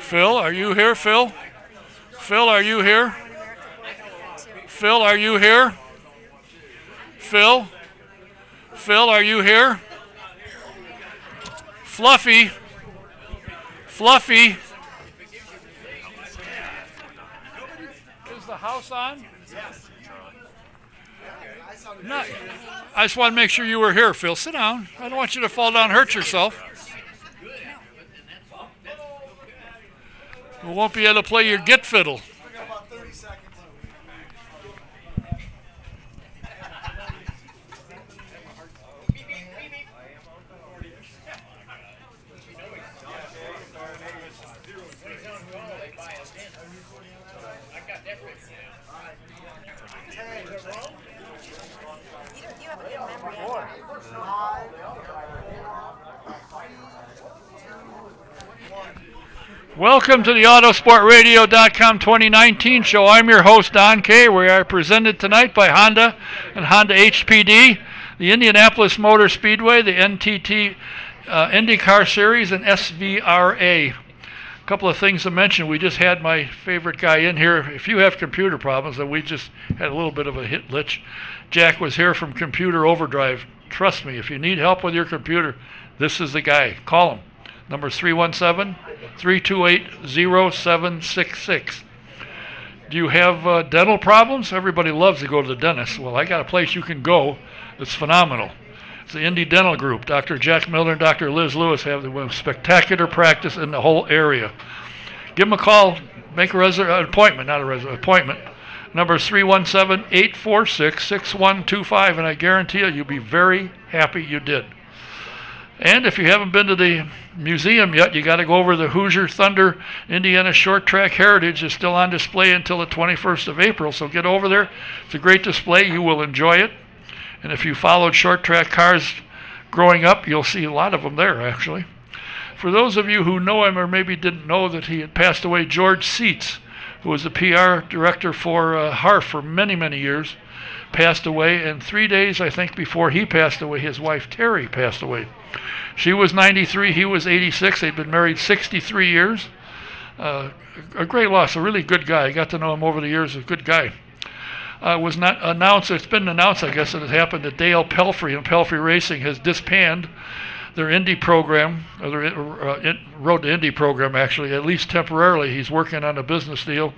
Phil, are you here, Phil? Phil, are you here? Phil, are you here? Phil? Phil, are you here? Fluffy? Fluffy? Is the house on? No, I just want to make sure you were here, Phil. Sit down. I don't want you to fall down and hurt yourself. We won't be able to play your Get Fiddle. Welcome to the AutoSportRadio.com 2019 show. I'm your host, Don Kay. We are presented tonight by Honda and Honda HPD, the Indianapolis Motor Speedway, the NTT IndyCar Series, and SVRA. A couple of things to mention. We just had my favorite guy in here. If you have computer problems, and we just had a little bit of a hit glitch, Jack was here from Computer Overdrive. Trust me, if you need help with your computer, this is the guy. Call him. Number 317-328-0766. Do you have dental problems? Everybody loves to go to the dentist. Well, I got a place you can go that's phenomenal. It's the Indy Dental Group. Dr. Jack Miller and Dr. Liz Lewis have the most spectacular practice in the whole area. Give them a call. Make an appointment, not a appointment. Number 317-846-6125, and I guarantee you'll be very happy you did. And if you haven't been to the museum yet, you got to go over the Hoosier Thunder Indiana Short Track Heritage. It's still on display until the 21st of April, so get over there. It's a great display. You will enjoy it. And if you followed short track cars growing up, you'll see a lot of them there, actually. For those of you who know him or maybe didn't know that he had passed away, George Seitz, who was the PR director for Harf for many, many years, passed away. And 3 days, I think, before he passed away, his wife Terry passed away. She was 93, he was 86. They'd been married 63 years. A great loss, a really good guy. I got to know him over the years, a good guy. Was not announced, it's been announced, I guess, that it happened that Dale Pelfrey and Pelfrey Racing has disbanded their Indy program, or their Road to Indy program, actually, at least temporarily. He's working on a business deal.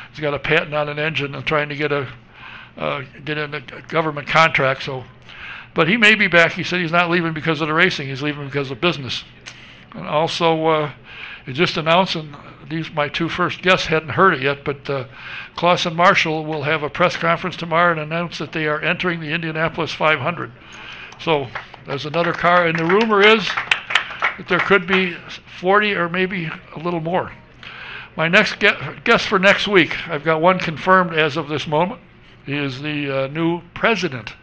He's got a patent on an engine and trying to get in a government contract, so. But he may be back. He said he's not leaving because of the racing. He's leaving because of business. And also, it just announced, and these my two first guests hadn't heard it yet, but Clausen Marshall will have a press conference tomorrow and announce that they are entering the Indianapolis 500. So there's another car, and the rumor is that there could be 40 or maybe a little more. My next guest for next week, I've got one confirmed as of this moment. He is the new president.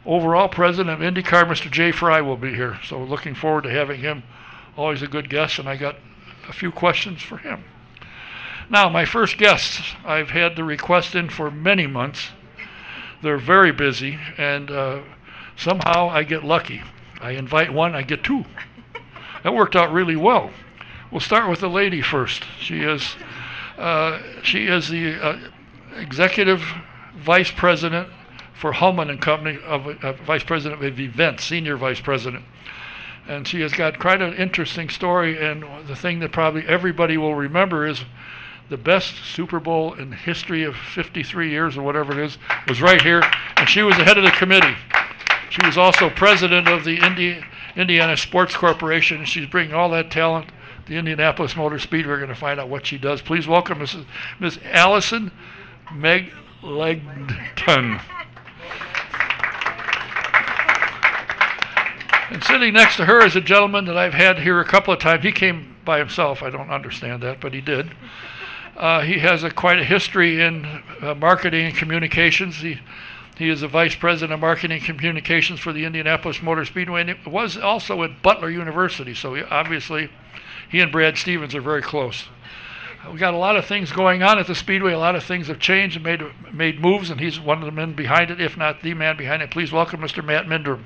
Overall president of IndyCar, Mr. Jay Fry, will be here. So looking forward to having him. Always a good guest, and I got a few questions for him. Now, my first guests, I've had the request in for many months. They're very busy, and somehow I get lucky. I invite one, I get two. That worked out really well. We'll start with the lady first. She is the executive vice president for Hulman and Company, vice president of events, senior vice president. And she has got quite an interesting story, and the thing that probably everybody will remember is the best Super Bowl in the history of 53 years or whatever it is, was right here, and she was the head of the committee. She was also president of the Indiana Sports Corporation, and she's bringing all that talent to the Indianapolis Motor Speedway. We're going to find out what she does. Please welcome Miss Allison Melangton. And sitting next to her is a gentleman that I've had here a couple of times. He came by himself. I don't understand that, but he did. He has quite a history in marketing and communications. He is the vice president of marketing and communications for the Indianapolis Motor Speedway, and it was also at Butler University. So obviously, he and Brad Stevens are very close. We got a lot of things going on at the Speedway. A lot of things have changed and made moves, and he's one of the men behind it, if not the man behind it. Please welcome Mr. Matt Mindrum.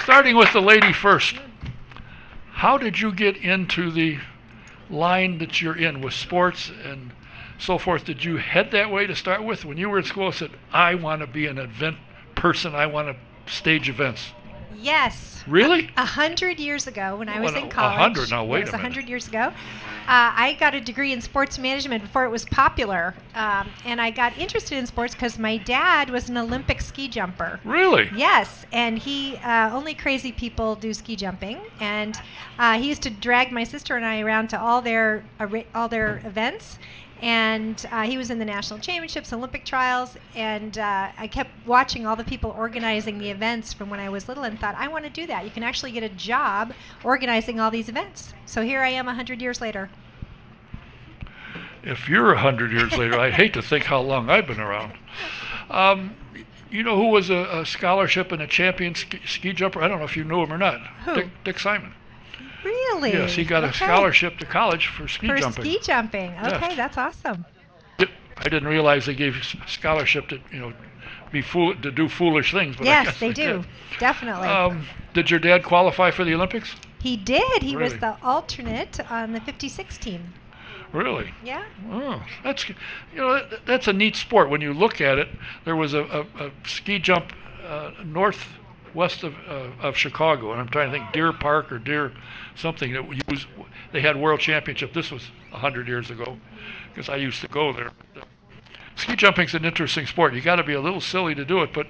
Starting with the lady first. How did you get into the line that you're in with sports and so forth? Did you head that way to start with? When you were in school, said, I want to be an event person. I want to stage events. Yes. Really? 100 years ago when I was in college. 100? Now, wait a minute. 100 years ago. I got a degree in sports management before it was popular. And I got interested in sports because my dad was an Olympic ski jumper. Really? Yes. And he, only crazy people do ski jumping. And he used to drag my sister and I around to all their events. And he was in the national championships, Olympic trials, and I kept watching all the people organizing the events from when I was little and thought, I want to do that. You can actually get a job organizing all these events. So here I am 100 years later. If you're 100 years later, I hate to think how long I've been around. You know who was a scholarship and a champion ski jumper? I don't know if you knew him or not. Who? Dick Simon. Really? Yes, he got a scholarship to college for ski jumping. For ski jumping. Okay, yes. That's awesome. I didn't realize they gave scholarship to to do foolish things. But yes, I guess they do. did. Definitely. Did your dad qualify for the Olympics? He did. He Really? was the alternate on the 56 team. Really? Yeah. Oh, that's a neat sport. When you look at it, there was a ski jump northwest of Chicago, and I'm trying to think Deer Park or Deer something that they had world championship. This was 100 years ago, because I used to go there. Ski jumping's an interesting sport. You got to be a little silly to do it, but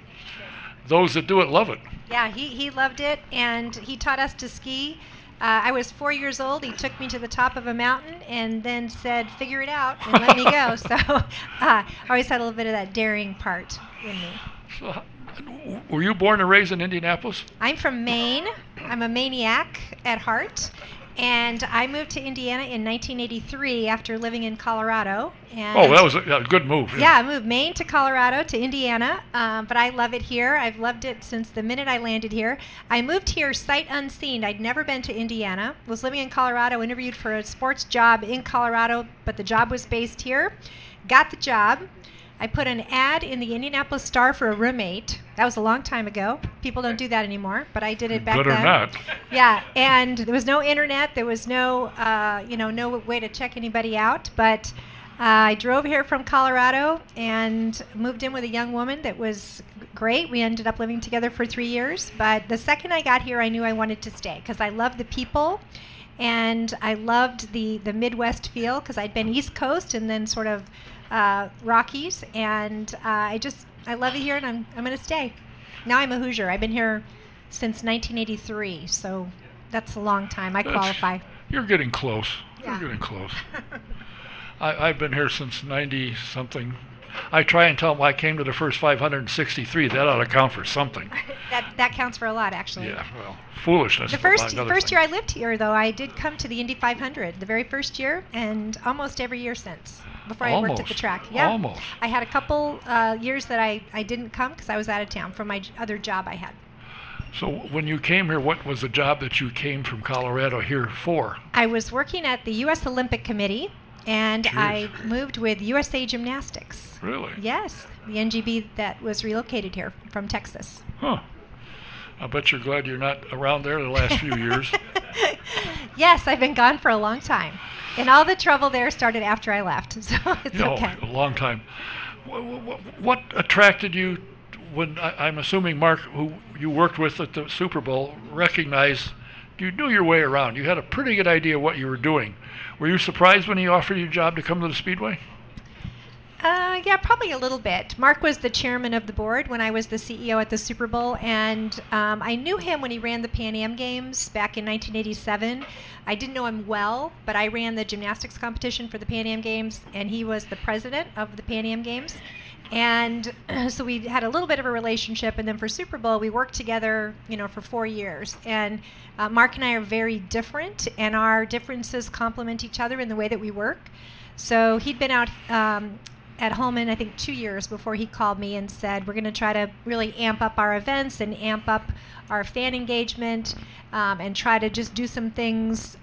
those that do it love it. Yeah, he loved it, and he taught us to ski. I was 4 years old. He took me to the top of a mountain and then said, figure it out, and let me go. So I always had a little bit of that daring part in me. So, were you born and raised in Indianapolis? I'm from Maine. I'm a maniac at heart. And I moved to Indiana in 1983 after living in Colorado. And that was a good move. Yeah, I moved Maine to Colorado to Indiana, but I love it here. I've loved it since the minute I landed here. I moved here sight unseen. I'd never been to Indiana. Was living in Colorado, interviewed for a sports job in Colorado, but the job was based here. Got the job. I put an ad in the Indianapolis Star for a roommate. That was a long time ago. People don't do that anymore, but I did it back then. Good or not. Yeah, and there was no internet. There was no, no way to check anybody out. But I drove here from Colorado and moved in with a young woman that was great. We ended up living together for 3 years. But the second I got here, I knew I wanted to stay because I loved the people. And I loved the Midwest feel because I'd been East Coast and then sort of Rockies, and I love it here, and I'm going to stay. Now I'm a Hoosier. I've been here since 1983, so that's a long time. I qualify. You're getting close. Yeah. You're getting close. I've been here since 90-something. I try and tell them I came to the first 563. That ought to count for something. that counts for a lot, actually. Yeah, well, foolishness. The first year I lived here, though, I did come to the Indy 500, the very first year, and almost every year since, before I worked at the track. Yeah. Almost. I had a couple years that I didn't come because I was out of town from my other job I had. So when you came here, what was the job that you came from Colorado here for? I was working at the U.S. Olympic Committee. And Jeez. I moved with USA Gymnastics. Really? Yes, the NGB that was relocated here from Texas. Huh. I bet you're glad you're not around there the last few years. Yes, I've been gone for a long time. And all the trouble there started after I left, so it's okay. A long time. What attracted you when, I'm assuming Mark, who you worked with at the Super Bowl, recognized you knew your way around. You had a pretty good idea what you were doing. Were you surprised when he offered you a job to come to the Speedway? Yeah, probably a little bit. Mark was the chairman of the board when I was the CEO at the Super Bowl, and I knew him when he ran the Pan Am Games back in 1987. I didn't know him well, but I ran the gymnastics competition for the Pan Am Games, and he was the president of the Pan Am Games. And so we had a little bit of a relationship, and then for Super Bowl, we worked together, for 4 years. And Mark and I are very different, and our differences complement each other in the way that we work. So he'd been out at Hulman, I think, 2 years before he called me and said, we're going to try to really amp up our events and amp up our fan engagement and try to just do some things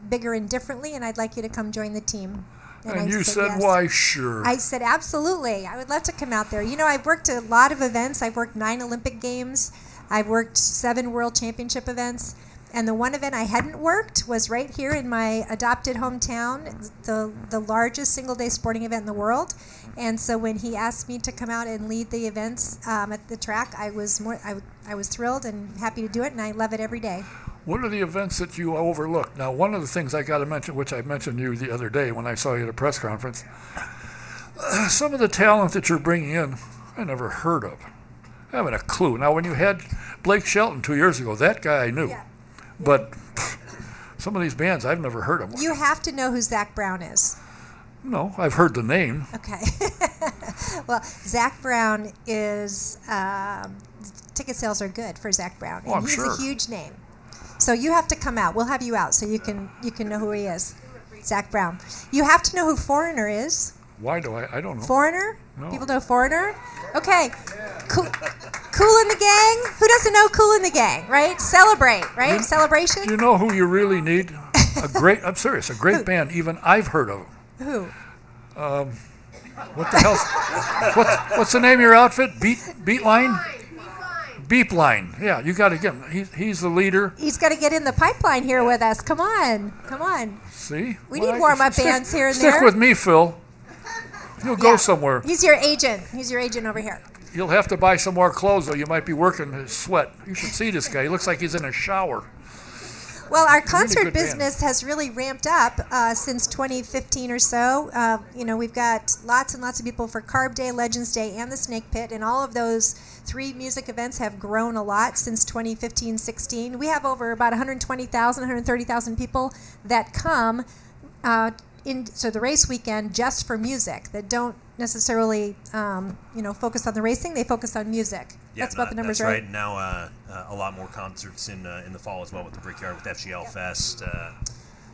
bigger and differently, and I'd like you to come join the team. And you said, yes. Why, sure. I said, absolutely. I would love to come out there. I've worked a lot of events. I've worked 9 Olympic Games. I've worked 7 World Championship events. And the one event I hadn't worked was right here in my adopted hometown, the largest single-day sporting event in the world. And so when he asked me to come out and lead the events at the track, I was thrilled and happy to do it, and I love it every day. What are the events that you overlook? Now, one of the things I got to mention, which I mentioned to you the other day when I saw you at a press conference, some of the talent that you're bringing in, I never heard of. I haven't a clue. Now, when you had Blake Shelton 2 years ago, that guy I knew. Yeah. But some of these bands, I've never heard of. You have to know who Zach Brown is. No, I've heard the name. Okay. Well, Zach Brown is, ticket sales are good for Zach Brown. And he's a huge name. So you have to come out. We'll have you out so you can know who he is. Zach Brown. You have to know who Foreigner is. Why do I don't know. Foreigner? No. People know Foreigner? Okay. Cool in the Gang? Who doesn't know Cool in the Gang, right? Celebrate, right? Celebration? You know who you really need? I'm serious, a great band, even I've heard of. Who? What the hell? What's the name of your outfit? Beatline? Beepline. Yeah, you got to get him. He's the leader. He's got to get in the pipeline here with us. Come on. See? We need warm-up bands here and there. Stick with me, Phil. He'll go somewhere. He's your agent. Over here. You'll have to buy some more clothes, though. You might be working his sweat. You should see this guy. He looks like he's in a shower. Well, our concert business has really ramped up since 2015 or so. We've got lots and lots of people for Carb Day, Legends Day, and the Snake Pit, and all of those 3 music events have grown a lot since 2015-16. We have over about 120,000, 130,000 people that come into the race weekend just for music, that don't necessarily focus on the racing. They focus on music. Yeah, that's about the numbers, that's right? Now a lot more concerts in the fall as well with the Brickyard, with FGL Fest,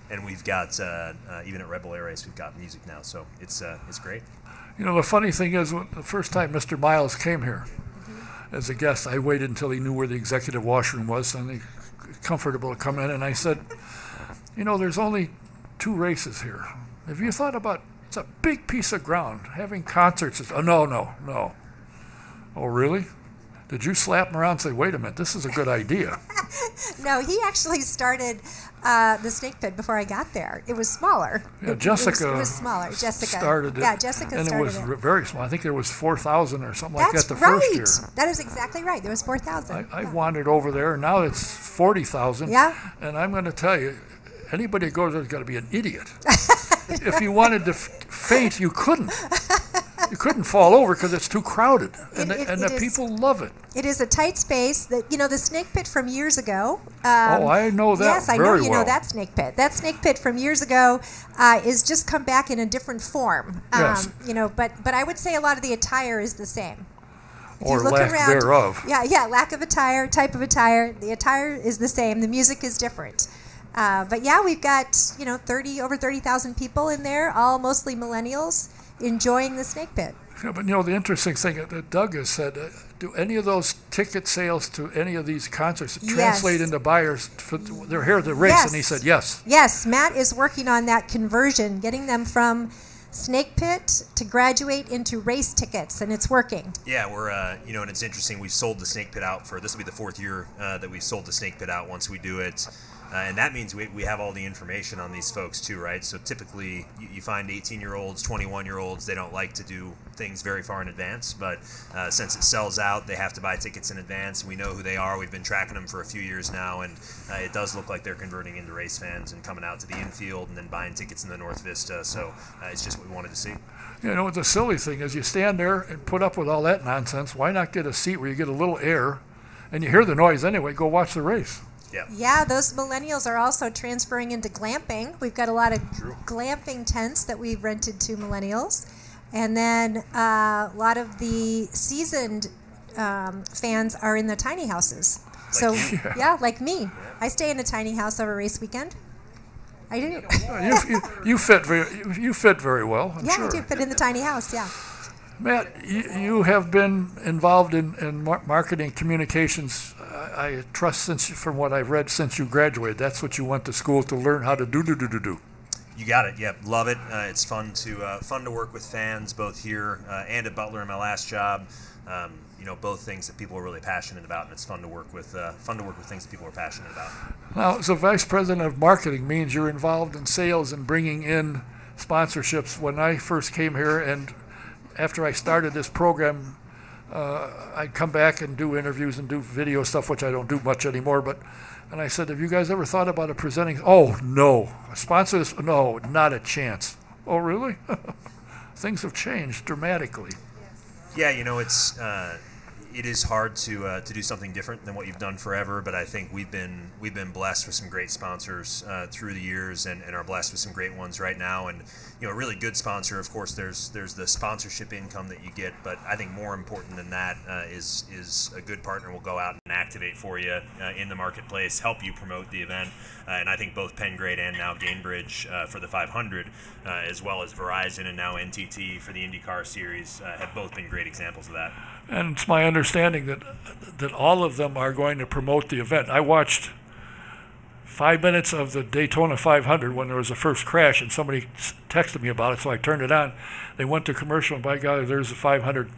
and we've got even at Red Bull Air Race we've got music now, so it's great. The funny thing is, the first time Mr. Miles came here as a guest, I waited until he knew where the executive washroom was, and he comfortable to come in, and I said, there's only 2 races here. Have you thought about, it's a big piece of ground, having concerts? No. Oh, really? Did you slap him around and say, wait a minute, this is a good idea? No, he actually started the Snake Pit before I got there. It was smaller. Yeah, Jessica it was smaller. Jessica started it. Yeah, Jessica started it. And it was very small. I think there was 4,000 or something like that the first year. That is exactly right. There was 4,000. I wandered over there, and now it's 40,000. Yeah. And I'm going to tell you, anybody who goes there has got to be an idiot. If you wanted to faint, you couldn't. You couldn't fall over because it's too crowded, and the people love it. It is a tight space. The Snake Pit from years ago. I know that. Yes, I know you know that Snake Pit. That Snake Pit from years ago is just come back in a different form. Yes. But I would say a lot of the attire is the same. Or lack thereof. Yeah, lack of attire, type of attire. The attire is the same. The music is different. But yeah, we've got over 30,000 people in there, all mostly millennials, enjoying the Snake Pit. Yeah, but the interesting thing that Doug has said, do any of those ticket sales to any of these concerts translate into buyers? They're here to race, and he said yes. Yes, Matt is working on that conversion, getting them from Snake Pit to graduate into race tickets, and it's working. Yeah, we're and it's interesting. We've sold the Snake Pit out this will be the 4th year that we've sold the Snake Pit out. Once we do it. And that means we have all the information on these folks too, right? So typically you find 18-year-olds, 21-year-olds, they don't like to do things very far in advance, but since it sells out, they have to buy tickets in advance. We know who they are. We've been tracking them for a few years now, and it does look like they're converting into race fans and coming out to the infield and then buying tickets in the North Vista. So it's just what we wanted to see. What the silly thing is, you stand there and put up with all that nonsense. Why not get a seat where you get a little air, and you hear the noise anyway, go watch the race. Yeah, those millennials are also transferring into glamping. We've got a lot of glamping tents that we've rented to millennials. And then a lot of the seasoned fans are in the tiny houses. Like me. I stay in a tiny house over race weekend. I do. You fit very well, I'm sure. I do fit in the tiny house, yeah. Matt, you have been involved in marketing communications, I trust, from what I've read, since you graduated. That's what you went to school to learn how to do. You got it. Yep, love it. It's fun to work with fans both here and at Butler in my last job. both things that people are really passionate about, and it's fun to work with things that people are passionate about. Now, as a vice president of marketing means you're involved in sales and bringing in sponsorships. When I first came here, and after I started this program, I'd come back and do interviews and do video stuff, which I don't do much anymore. And I said, have you guys ever thought about presenting? Oh, no. Sponsors? No, not a chance. Oh, really? Things have changed dramatically. Yeah, it is hard to do something different than what you've done forever, but I think we've been blessed with some great sponsors through the years, and are blessed with some great ones right now. And a really good sponsor, of course, there's the sponsorship income that you get, but I think more important than that is a good partner will go out and activate for you in the marketplace, help you promote the event. And I think both Pengrade and now Gainbridge for the 500, as well as Verizon and now NTT for the IndyCar Series, have both been great examples of that. And it's my understanding that all of them are going to promote the event. I watched 5 minutes of the Daytona 500 when there was a first crash, and somebody texted me about it, so I turned it on. They went to commercial, and by God, there's the 500.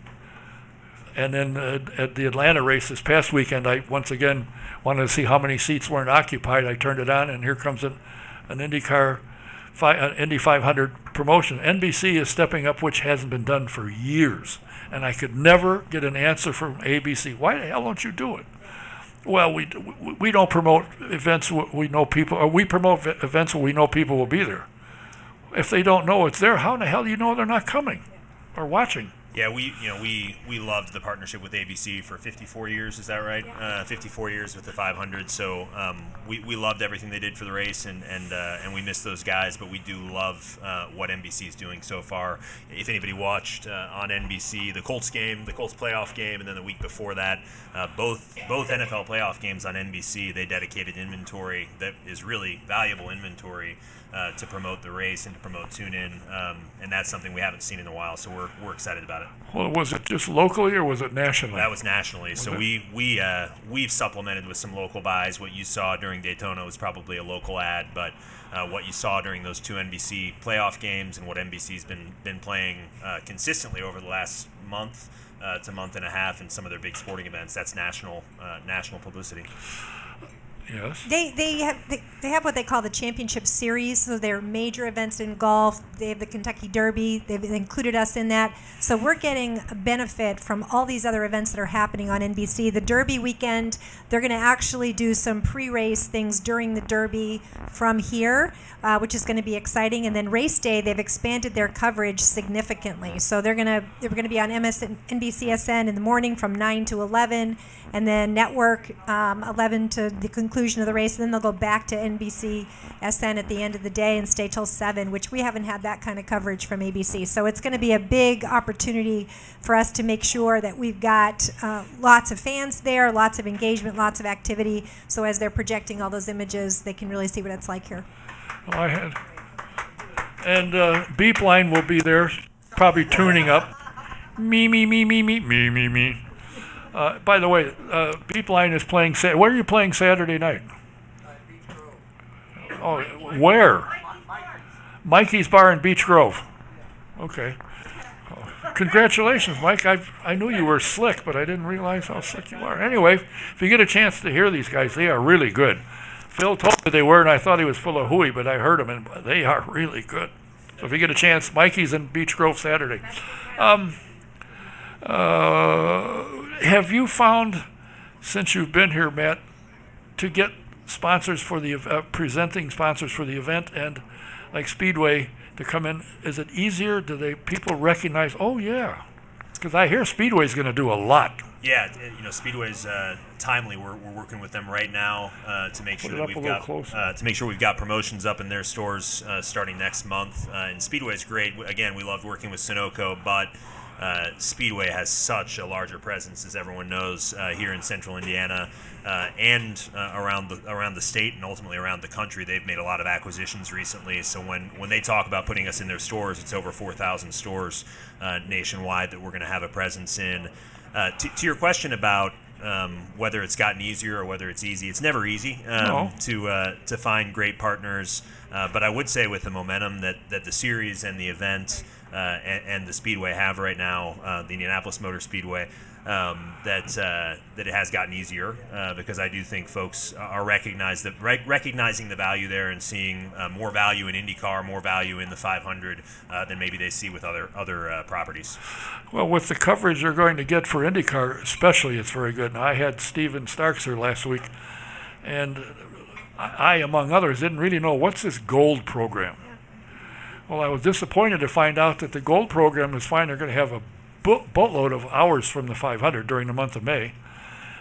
And then at the Atlanta race this past weekend, I once again wanted to see how many seats weren't occupied. I turned it on, and here comes an Indy 500 promotion. NBC is stepping up, which hasn't been done for years. And I could never get an answer from ABC. Why the hell don't you do it? Well, we don't promote events we know people, or we promote events where we know people will be there. If they don't know it's there, how in the hell do you know they're not coming or watching? Yeah, we loved the partnership with ABC for 54 years. Is that right? 54 years with the 500. So we loved everything they did for the race, and we miss those guys. But we do love what NBC is doing so far. If anybody watched on NBC the Colts game, the Colts playoff game, and then the week before that, both NFL playoff games on NBC, they dedicated inventory that is really valuable inventory to promote the race and to promote TuneIn, and that's something we haven't seen in a while. So we're excited about it. Well, was it just locally or was it nationally? That was nationally. So we've supplemented with some local buys. What you saw during Daytona was probably a local ad, but what you saw during those two NBC playoff games and what NBC's been playing consistently over the last month to month and a half in some of their big sporting events, that's national publicity. Yes. They have what they call the championship series, so they're major events in golf. They have the Kentucky Derby. They've included us in that. So we're getting a benefit from all these other events that are happening on NBC. The Derby weekend, they're going to actually do some pre-race things during the Derby from here, which is going to be exciting. And then race day, they've expanded their coverage significantly. So they're going to be on NBCSN in the morning from 9 to 11, and then network 11 to the conclusion of the race, and then they'll go back to NBCSN at the end of the day and stay till 7, which we haven't had that kind of coverage from ABC. So it's going to be a big opportunity for us to make sure that we've got lots of fans there, lots of engagement, lots of activity, so as they're projecting all those images, they can really see what it's like here. Oh, I had. And Beep Line will be there, probably tuning up. Me. By the way, Beep Line is playing. Where are you playing Saturday night? Beach Grove. Oh, where? Mikey's Bar in Beach Grove. Okay. Oh, congratulations, Mike. I knew you were slick, but I didn't realize how slick you are. Anyway, if you get a chance to hear these guys, they are really good. Phil told me they were, and I thought he was full of hooey, but I heard them, and they are really good. So if you get a chance, Mikey's in Beach Grove Saturday. Have you found, since you've been here, Matt, to get sponsors for the presenting sponsors for the event and like Speedway to come in? Is it easier? Do people recognize? Oh yeah, because I hear Speedway's going to do a lot. Yeah, Speedway's timely. We're working with them right now to make sure that we've got promotions up in their stores starting next month. And Speedway's great. Again, we loved working with Sunoco, but Speedway has such a larger presence, as everyone knows, here in Central Indiana and around the state and ultimately around the country. They've made a lot of acquisitions recently, so when they talk about putting us in their stores, it's over 4,000 stores nationwide that we're going to have a presence in. To your question about whether it's gotten easier or whether it's easy, it's never easy to find great partners. But I would say with the momentum that the series and the event and the Speedway have right now, the Indianapolis Motor Speedway, that it has gotten easier because I do think folks are recognizing the value there and seeing more value in IndyCar, more value in the 500 than maybe they see with other properties. Well, with the coverage they're going to get for IndyCar, especially, it's very good. And I had Steven Starks here last week, and I, among others, didn't really know what's this gold program. Well, I was disappointed to find out that the gold program is fine. They're going to have a boatload of hours from the 500 during the month of May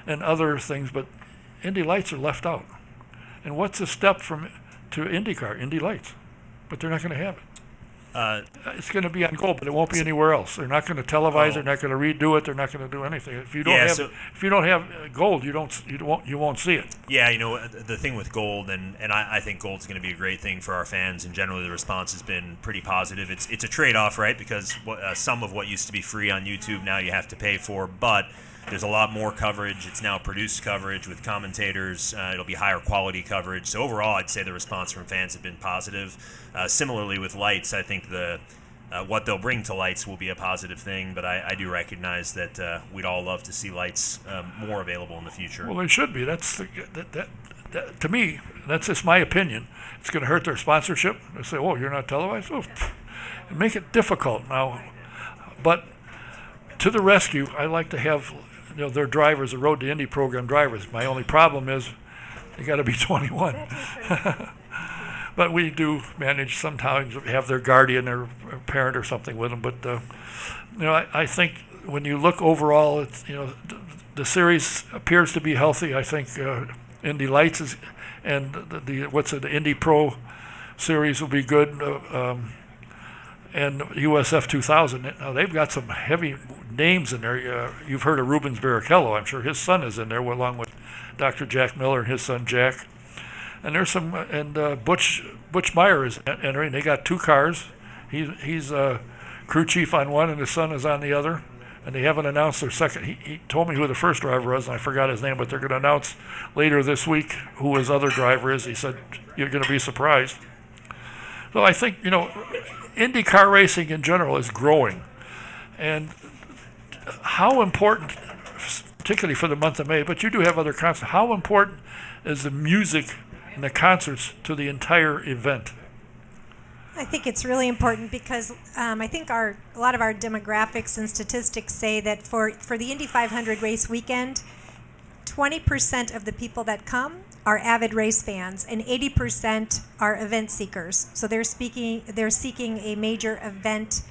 and other things, but Indy Lights are left out. And what's the step to IndyCar? Indy Lights. But they're not going to have it. It's going to be on gold, but it won't be anywhere else. They're not going to televise. They're not going to redo it. They're not going to do anything. If you don't have gold, you won't see it. Yeah, the thing with gold, and I think gold's going to be a great thing for our fans, and generally the response has been pretty positive. It's a trade-off, right? Because some of what used to be free on YouTube now you have to pay for, but there's a lot more coverage. It's now produced coverage with commentators. It'll be higher quality coverage. So overall, I'd say the response from fans has been positive. Similarly with Lights, I think what they'll bring to Lights will be a positive thing, but I do recognize that we'd all love to see Lights more available in the future. Well, they should be. To me, that's just my opinion. It's going to hurt their sponsorship. They say, "Oh, you're not televised." Oh, and make it difficult now. But to the rescue, I like to have their drivers, the Road to Indy program drivers. My only problem is they got to be 21. But we do manage sometimes to have their guardian or parent or something with them. But I think when you look overall, it's, the series appears to be healthy. I think Indy Lights and the Indy Pro series will be good. And USF 2000. Now they've got some heavy names in there. You've heard of Rubens Barrichello. I'm sure his son is in there, along with Dr. Jack Miller and his son Jack. And there's some, and Butch Meyer is entering. They got two cars. He's crew chief on one, and his son is on the other. And they haven't announced their second. He told me who the first driver was, and I forgot his name. But they're going to announce later this week who his other driver is. He said you're going to be surprised. So I think IndyCar racing in general is growing, and how important, particularly for the month of May, but you do have other concerts, how important is the music and the concerts to the entire event? I think it's really important because I think a lot of our demographics and statistics say that for the Indy 500 race weekend, 20% of the people that come are avid race fans, and 80% are event seekers. So they're seeking a major event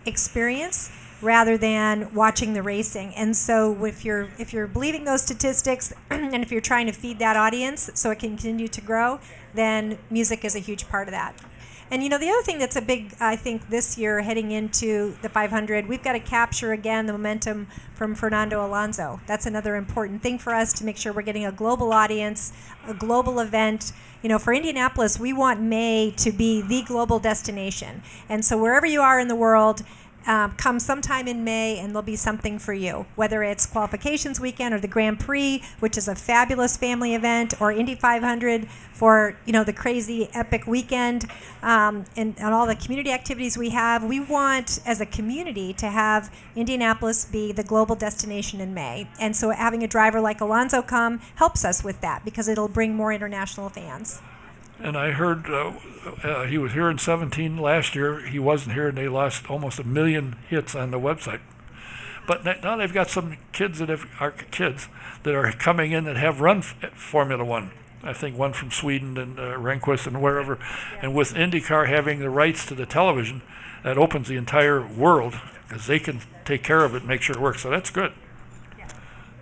experience rather than watching the racing. And so if you're believing those statistics, and if you're trying to feed that audience so it can continue to grow, then music is a huge part of that. And the other thing that's a big, I think, this year heading into the 500, we've got to capture again the momentum from Fernando Alonso. That's another important thing for us to make sure we're getting a global audience, a global event. For Indianapolis, we want May to be the global destination. And so wherever you are in the world, come sometime in May and there'll be something for you, whether it's qualifications weekend or the Grand Prix, which is a fabulous family event, or Indy 500 for the crazy epic weekend, and all the community activities we have. We want as a community to have Indianapolis be the global destination in May, and so having a driver like Alonso come helps us with that because it'll bring more international fans. And I heard he was here in 17 last year. He wasn't here, and they lost almost 1 million hits on the website. But now they've got some kids that are coming in that have run Formula One. I think one from Sweden and Rehnquist and wherever. Yeah. And with IndyCar having the rights to the television, that opens the entire world because they can take care of it and make sure it works. So that's good.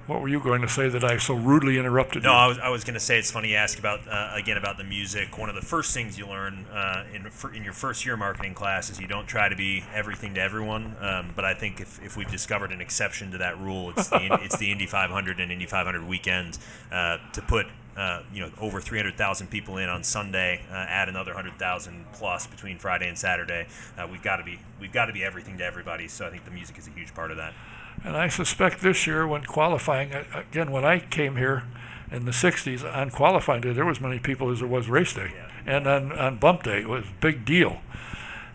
What were you going to say that I so rudely interrupted you? No, I was going to say it's funny you ask about the music. One of the first things you learn in your first year marketing class is you don't try to be everything to everyone. But I think if we've discovered an exception to that rule, it's the Indy 500 and Indy 500 weekend to put over 300,000 people in on Sunday, add another 100,000 plus between Friday and Saturday. We've got to be everything to everybody. So I think the music is a huge part of that. And I suspect this year when qualifying, again, when I came here in the 60s, on qualifying day, there was many people as there was race day. Yeah. And on bump day, it was a big deal.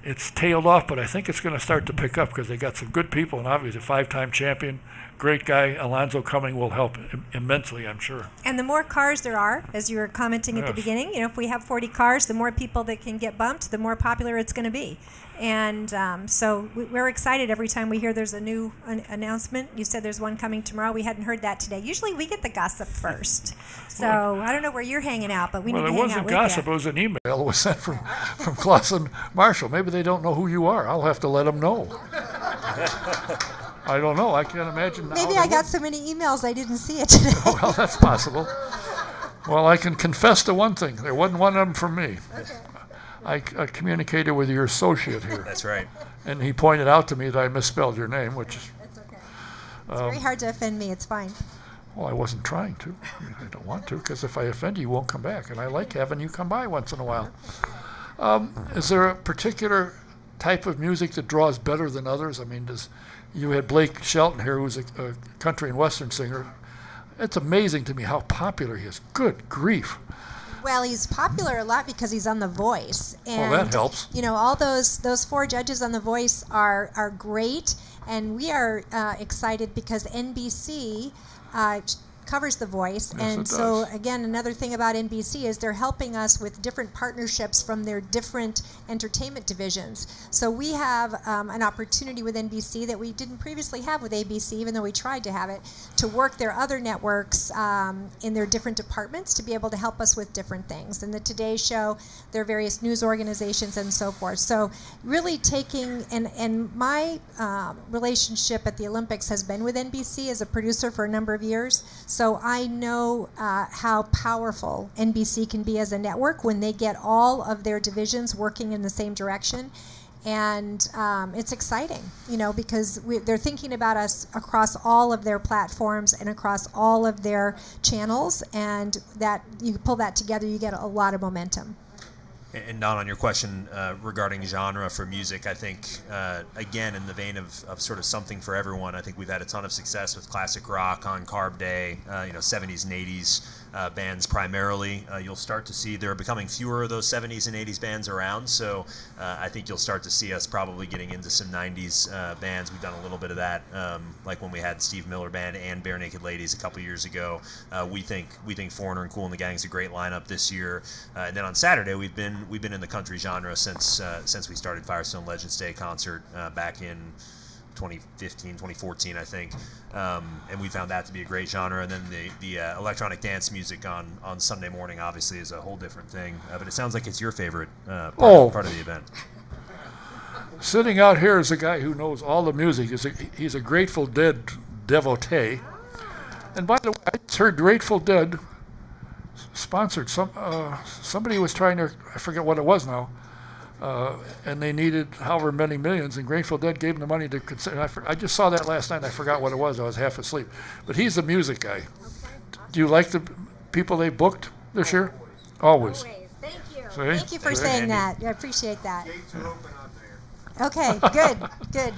It's tailed off, but I think it's going to start to pick up because they got some good people, and obviously a 5-time champion, great guy. Alonzo coming will help immensely, I'm sure. And the more cars there are, as you were commenting at the beginning, if we have 40 cars, the more people that can get bumped, the more popular it's going to be. And so we're excited every time we hear there's a new announcement. You said there's one coming tomorrow. We hadn't heard that today. Usually we get the gossip first. So I don't know where you're hanging out, but we need to hang out with you. Well, it wasn't gossip. It was an email. It was sent from Klaus and Marshall. Maybe they don't know who you are. I'll have to let them know. I don't know. I can't imagine. Maybe I got so many emails I didn't see it today. Well, that's possible. Well, I can confess to one thing. There wasn't one of them from me. Okay. I communicated with your associate here. That's right. And he pointed out to me that I misspelled your name, which is... That's okay. It's very hard to offend me. It's fine. Well, I wasn't trying to. I don't want to, because if I offend you, you won't come back. And I like having you come by once in a while. Is there a particular type of music that draws better than others? I mean, you had Blake Shelton here, who's a country and western singer. It's amazing to me how popular he is. Good grief. Well, he's popular a lot because he's on The Voice. And, well, that helps. All those 4 judges on The Voice are great, and we are excited because NBC covers The Voice. Yes, and it so, does. again, another thing about NBC is they're helping us with different partnerships from their different entertainment divisions. So we have an opportunity with NBC that we didn't previously have with ABC, even though we tried to have it, to work their other networks in their different departments to be able to help us with different things. And the Today Show, their various news organizations, and so forth. So really taking, and my relationship at the Olympics has been with NBC as a producer for a number of years. So I know how powerful NBC can be as a network when they get all of their divisions working in the same direction. And it's exciting, because they're thinking about us across all of their platforms and across all of their channels. And that you pull that together, you get a lot of momentum. And Don, on your question regarding genre for music, I think, again, in the vein of sort of something for everyone, I think we've had a ton of success with classic rock on Carb Day, 70s and 80s bands primarily. You'll start to see there are becoming fewer of those 70s and 80s bands around, so I think you'll start to see us probably getting into some 90s bands. We've done a little bit of that, like when we had Steve Miller Band and Bare Naked Ladies a couple years ago. We think Foreigner and Cool and the Gang's a great lineup this year. And then on Saturday, we've been in the country genre since we started Firestone Legends Day concert back in 2015, 2014, I think, and we found that to be a great genre. And then the electronic dance music on Sunday morning obviously is a whole different thing. But it sounds like it's your favorite part of the event. Sitting out here is a guy who knows all the music. He's a Grateful Dead devotee. And by the way, I just heard Grateful Dead sponsored somebody was trying to, I forget what it was now, and they needed however many millions, and Grateful Dead gave them the money to consider. I just saw that last night and I forgot what it was. I was half asleep. But he's a music guy. Okay. Do you like the people they booked this year? Always. Thank you. See? Thank you for saying that. I appreciate that. Gates are open out there. Okay, good.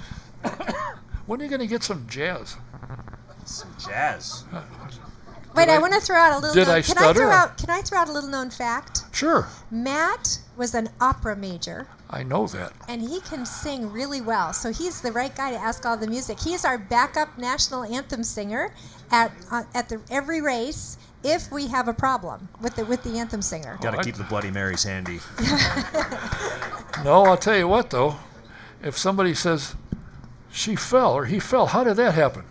When are you going to get some jazz? Some jazz. Wait, I want to throw out a little. Did I stutter? Can I throw out a little known fact? Sure. Matt was an opera major. I know that. And he can sing really well, so he's the right guy to ask all the music. He's our backup national anthem singer at every race if we have a problem with the anthem singer. Got to keep the Bloody Marys handy. No, I'll tell you what though, if somebody says she fell or he fell, how did that happen?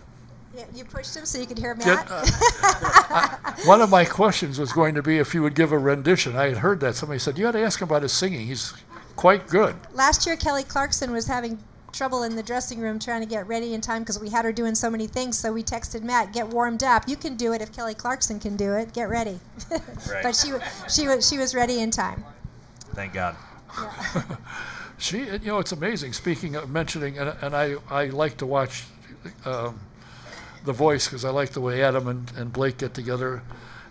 You pushed him so you could hear Matt? One of my questions was going to be if you would give a rendition. I had heard that. Somebody said, you got to ask him about his singing. He's quite good. Last year, Kelly Clarkson was having trouble in the dressing room trying to get ready in time because we had her doing so many things. So we texted Matt, get warmed up. You can do it if Kelly Clarkson can do it. Get ready. Right. But she was ready in time. Thank God. Yeah. It's amazing. Speaking of mentioning, and I like to watch The Voice because I like the way Adam and Blake get together,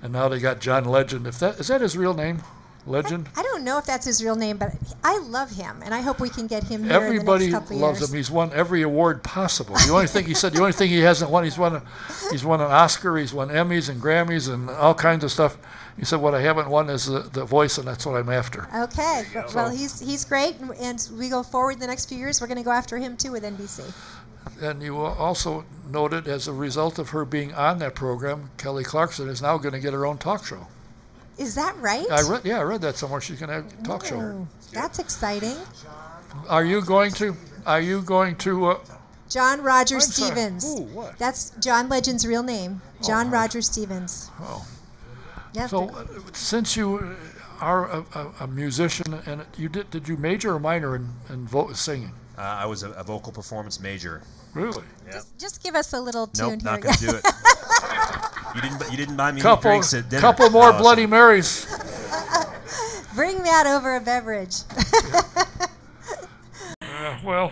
and now they got John Legend. Is that his real name, Legend? I don't know if that's his real name, but I love him, and I hope we can get him here Everybody in the next couple loves years. him. He's won every award possible. The only thing he hasn't won, he's won an Oscar, he's won Emmys and Grammys and all kinds of stuff. He said, what I haven't won is the voice, and that's what I'm after. Okay. Well, he's great, and we go forward the next few years. We're going to go after him, too, with NBC. And you also noted, as a result of her being on that program, Kelly Clarkson is now going to get her own talk show. Is that right? I read that somewhere. She's going to have a talk show. That's exciting. Are you going to? John Roger Stevens. Ooh, what? That's John Legend's real name. John Roger Stevens. Oh. Yep. So, since you are a musician, and did you major or minor in singing? I was a vocal performance major. Really? Yeah. Just give us a little tune Nope, here. not gonna do it. You didn't buy me any drinks at dinner. Couple more Bloody Marys. Bring Matt over a beverage. Well,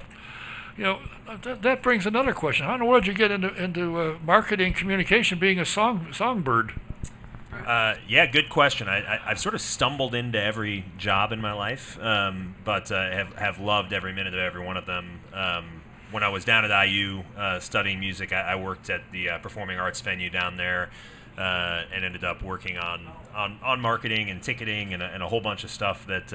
that brings another question. How in the world did you get into marketing communication, being a songbird? Yeah, good question. I've sort of stumbled into every job in my life, but have loved every minute of every one of them. When I was down at IU studying music, I worked at the performing arts venue down there, and ended up working on marketing and ticketing and a whole bunch of stuff that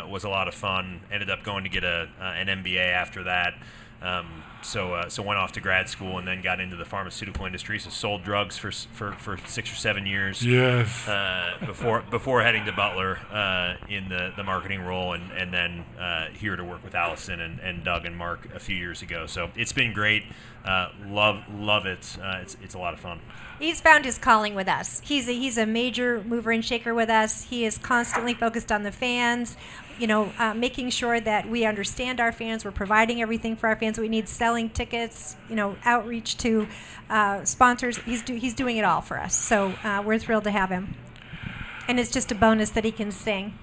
was a lot of fun. Ended up going to get an MBA after that. So went off to grad school and then got into the pharmaceutical industry. So sold drugs for 6 or 7 years. Yes. Before heading to Butler in the marketing role, and then here to work with Allison and Doug and Mark a few years ago. So it's been great. Love it. It's a lot of fun. He's found his calling with us. He's a major mover and shaker with us. He is constantly focused on the fans, making sure that we understand our fans. We're providing everything for our fans that we need, selling tickets, outreach to sponsors. He's doing it all for us. So we're thrilled to have him. And it's just a bonus that he can sing.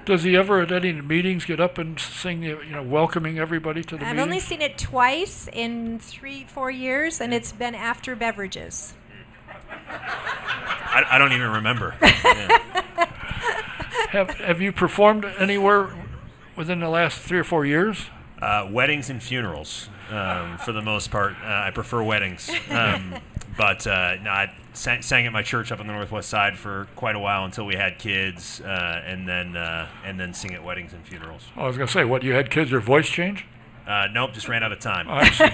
Does he ever at any meetings get up and sing, welcoming everybody to the meeting? I've only seen it twice in 3-4 years, and it's been after beverages. I don't even remember. Yeah. Have you performed anywhere within the last 3 or 4 years? Weddings and funerals, for the most part. I prefer weddings, but I sang at my church up on the Northwest Side for quite a while until we had kids, and then sing at weddings and funerals. I was going to say, you had kids? Your voice changed? Nope, just ran out of time. I see.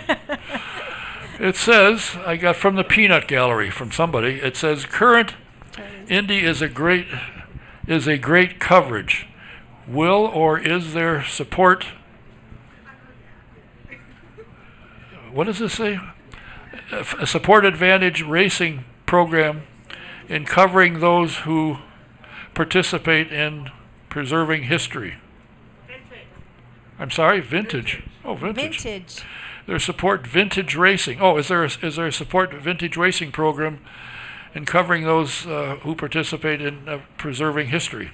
It says, I got from the Peanut Gallery from somebody. It says, current Indy is a great coverage. Will or is there support? What does this say? A support advantage racing program in covering those who participate in preserving history. Vintage. I'm sorry, vintage. Oh, vintage. Vintage. There's support vintage racing. Oh, is there a support vintage racing program in covering those who participate in preserving history?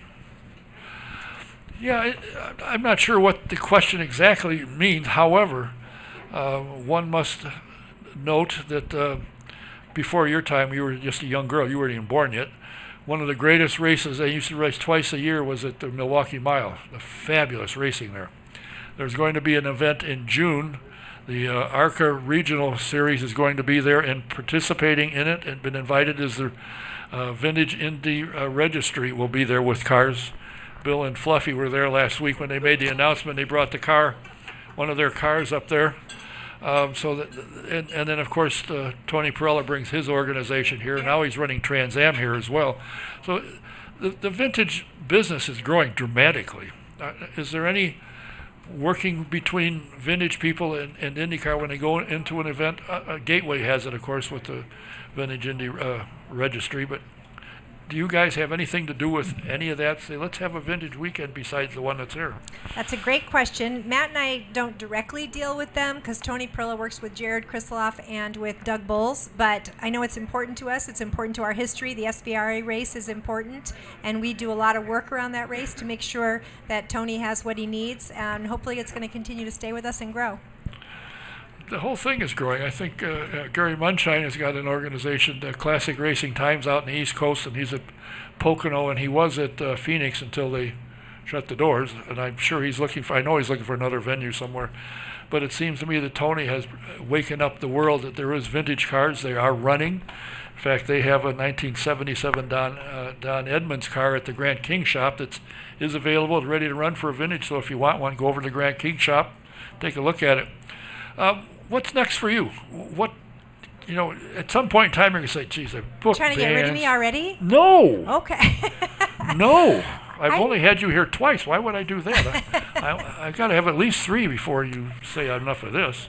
Yeah, I'm not sure what the question exactly means. However, one must note that before your time, you were just a young girl. You weren't even born yet. One of the greatest races, they used to race twice a year, was at the Milwaukee Mile. The fabulous racing there. There's going to be an event in June. The ARCA Regional Series is going to be there, and participating in it and been invited as the Vintage Indy Registry will be there with cars. Bill and Fluffy were there last week when they made the announcement. They brought the car, one of their cars up there. And then, of course, Tony Perella brings his organization here. Now he's running Trans Am here as well. So the vintage business is growing dramatically. Is there any working between vintage people and IndyCar when they go into an event? Gateway has it, of course, with the Vintage Indy Registry, but do you guys have anything to do with any of that? Say, let's have a vintage weekend besides the one that's here. That's a great question. Matt and I don't directly deal with them because Tony Perilla works with Jared Krisloff and with Doug Bowles, but I know it's important to us. It's important to our history. The SVRA race is important, and we do a lot of work around that race to make sure that Tony has what he needs, and hopefully it's going to continue to stay with us and grow. The whole thing is growing. I think Gary Munshine has got an organization, Classic Racing Times, out in the East Coast, and he's at Pocono, and he was at Phoenix until they shut the doors. And I'm sure I know he's looking for another venue somewhere. But it seems to me that Tony has waken up the world that there is vintage cars. They are running. In fact, they have a 1977 Don Edmonds car at the Grant King shop that is available and ready to run for a vintage. So if you want one, go over to the Grant King shop, take a look at it. what's next for you? What, at some point in time you're going to say, geez, I've booked Trying to get rid of me already? No. Okay. No. I've only had you here twice. Why would I do that? I've got to have at least 3 before you say enough of this.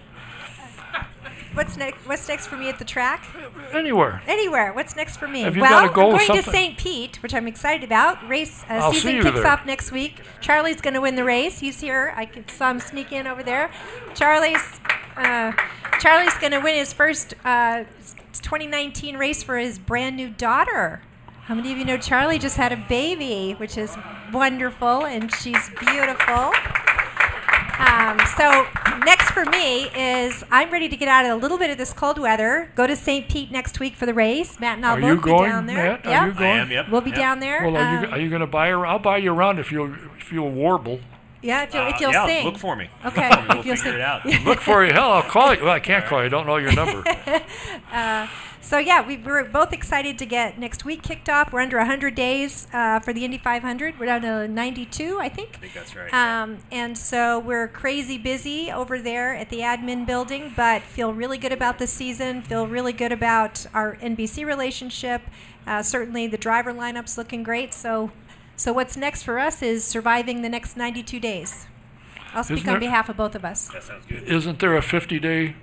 What's next for me at the track? Anywhere. What's next for me? Have you got a goal I'm going to St. Pete, which I'm excited about. Race I'll see season you kicks there. off next week. Charlie's going to win the race. He's here. I saw him sneak in over there. Charlie's going to win his first 2019 race for his brand new daughter. How many of you know Charlie just had a baby, which is wonderful, and she's beautiful. So next for me is I'm ready to get out of a little bit of this cold weather, go to St. Pete next week for the race. Matt and I'll both be down there. Matt? Yep. Are you going? I am, yep. We'll be down there. Well, are you going to buy her? I'll buy you around if you'll warble. Yeah, if you'll sing. Look for me. Okay. We'll if you'll figure sing. it out. Look for you. Hell, I'll call you. Well, I can't call you. I don't know your number. So yeah, we're both excited to get next week kicked off. We're under 100 days for the Indy 500. We're down to 92, I think. I think that's right. And so we're crazy busy over there at the admin building, but feel really good about the season. Feel really good about our NBC relationship. Certainly the driver lineup's looking great. So what's next for us is surviving the next 92 days. I'll speak on behalf of both of us. That sounds good. Isn't there a 50-day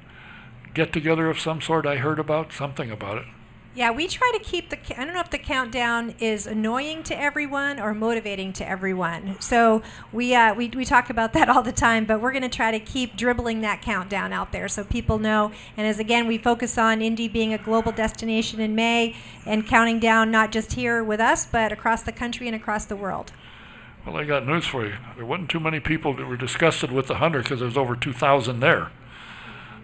get-together of some sort? I heard about something about it. Yeah, we try to keep I don't know if the countdown is annoying to everyone or motivating to everyone. So we talk about that all the time, but we're going to try to keep dribbling that countdown out there so people know. And as again, we focus on Indy being a global destination in May and counting down not just here with us, but across the country and across the world. Well, I got news for you. There wasn't too many people that were disgusted with the 100 because there was over 2,000 there.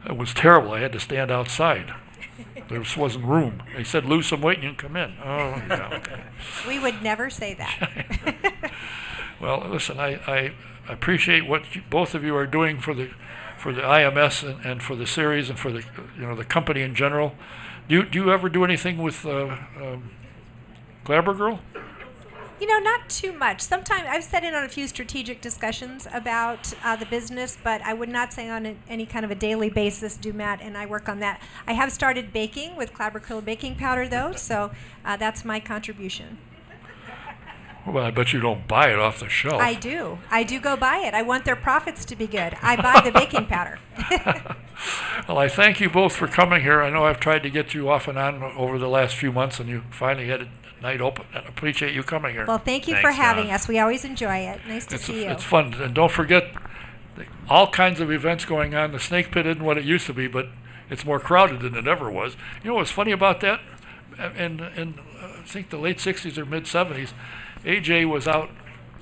It was terrible. I had to stand outside. There just wasn't room. They said, lose some weight and you can come in. Oh, yeah, okay. We would never say that. Well, listen, I appreciate what both of you are doing for the IMS and for the series and for the the company in general. Do you ever do anything with Glaber Girl? Not too much. Sometimes I've sat in on a few strategic discussions about the business, but I would not say on any kind of a daily basis do Matt and I work on that. I have started baking with Glaber baking powder, though, so that's my contribution. Well, I bet you don't buy it off the shelf. I do. I do go buy it. I want their profits to be good. I buy the baking powder. Well, I thank you both for coming here. I know I've tried to get you off and on over the last few months, and you finally had a night open. I appreciate you coming here. Well, thank you for having us. We always enjoy it. Nice to see you. It's fun. And don't forget, all kinds of events going on. The Snake Pit isn't what it used to be, but it's more crowded than it ever was. You know what's funny about that? In I think the late 60s or mid-70s, AJ was out,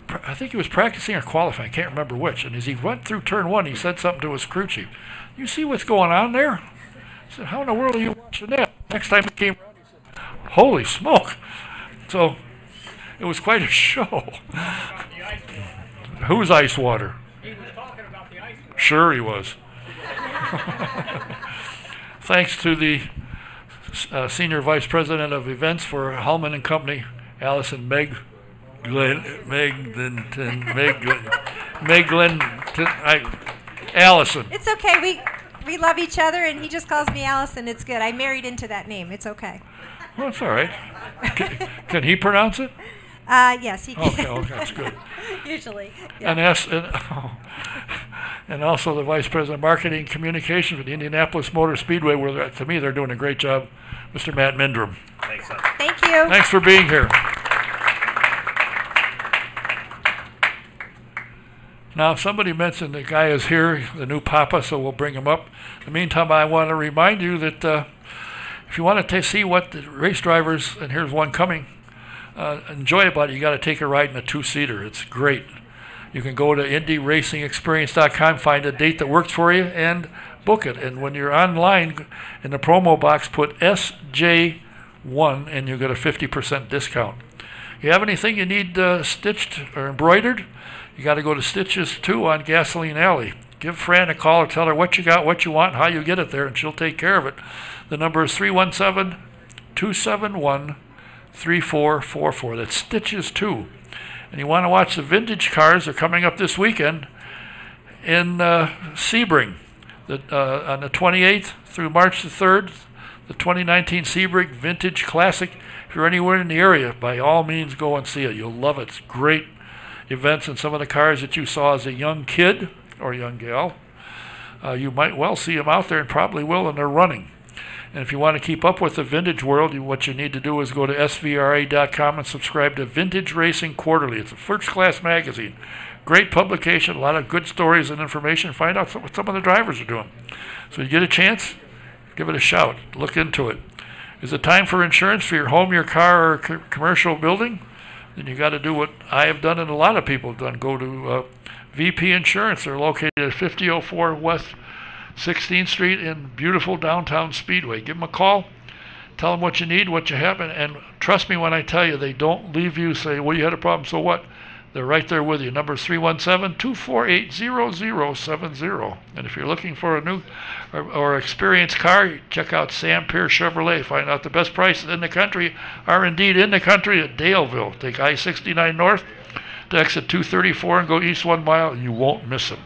I think he was practicing or qualifying, I can't remember which, and as he went through turn 1, he said something to his crew chief. You see what's going on there? He said, how in the world are you watching that? Next time he came around, he said, holy smoke. So it was quite a show. Whose ice water? He was talking about the ice water. Sure he was. Thanks to the Senior Vice President of Events for Hulman and Company, Allison Allison. It's okay. We love each other, and he just calls me Allison. It's good. I married into that name. It's okay. Well, it's all right. Can he pronounce it? Yes, he can. Okay, that's good. Usually. Yeah. And also the Vice President of Marketing and Communication for the Indianapolis Motor Speedway, where to me they're doing a great job, Mr. Matt Mindrum. Thanks, son. Thank you. Thanks for being here. Now, somebody mentioned the guy is here, the new Papa, so we'll bring him up. In the meantime, I want to remind you that if you want to see what the race drivers, and here's one coming, enjoy about it, you got to take a ride in a 2-seater. It's great. You can go to IndyRacingExperience.com, find a date that works for you, and book it. And when you're online, in the promo box, put SJ1, and you get a 50% discount. You have anything you need stitched or embroidered? You got to go to Stitches 2 on Gasoline Alley. Give Fran a call or tell her what you got, what you want, and how you get it there, and she'll take care of it. The number is 317-271-3444. That's Stitches 2. And you want to watch the vintage cars. They're coming up this weekend in Sebring. On the 28th through March the 3rd, the 2019 Sebring Vintage Classic. If you're anywhere in the area, by all means go and see it. You'll love it. It's great events, and some of the cars that you saw as a young kid or young gal, you might well see them out there, and probably will, and they're running. And if you want to keep up with the vintage world, what you need to do is go to svra.com and subscribe to Vintage Racing Quarterly. It's a first-class magazine. Great publication, a lot of good stories and information. Find out what some of the drivers are doing. So you get a chance, give it a shout. Look into it. Is it time for insurance for your home, your car, or commercial building? Then you got to do what I have done and a lot of people have done. Go to VP Insurance. They're located at 5004 West 16th Street in beautiful downtown Speedway. Give them a call. Tell them what you need, what you have, and trust me when I tell you, they don't leave you say, well, you had a problem, so what? They're right there with you. Number is 317-248-0070. And if you're looking for a new or experienced car, check out Sam Pierce Chevrolet. Find out the best prices in the country are indeed in the country at Daleville. Take I-69 north to exit 234 and go east 1 mile, and you won't miss them.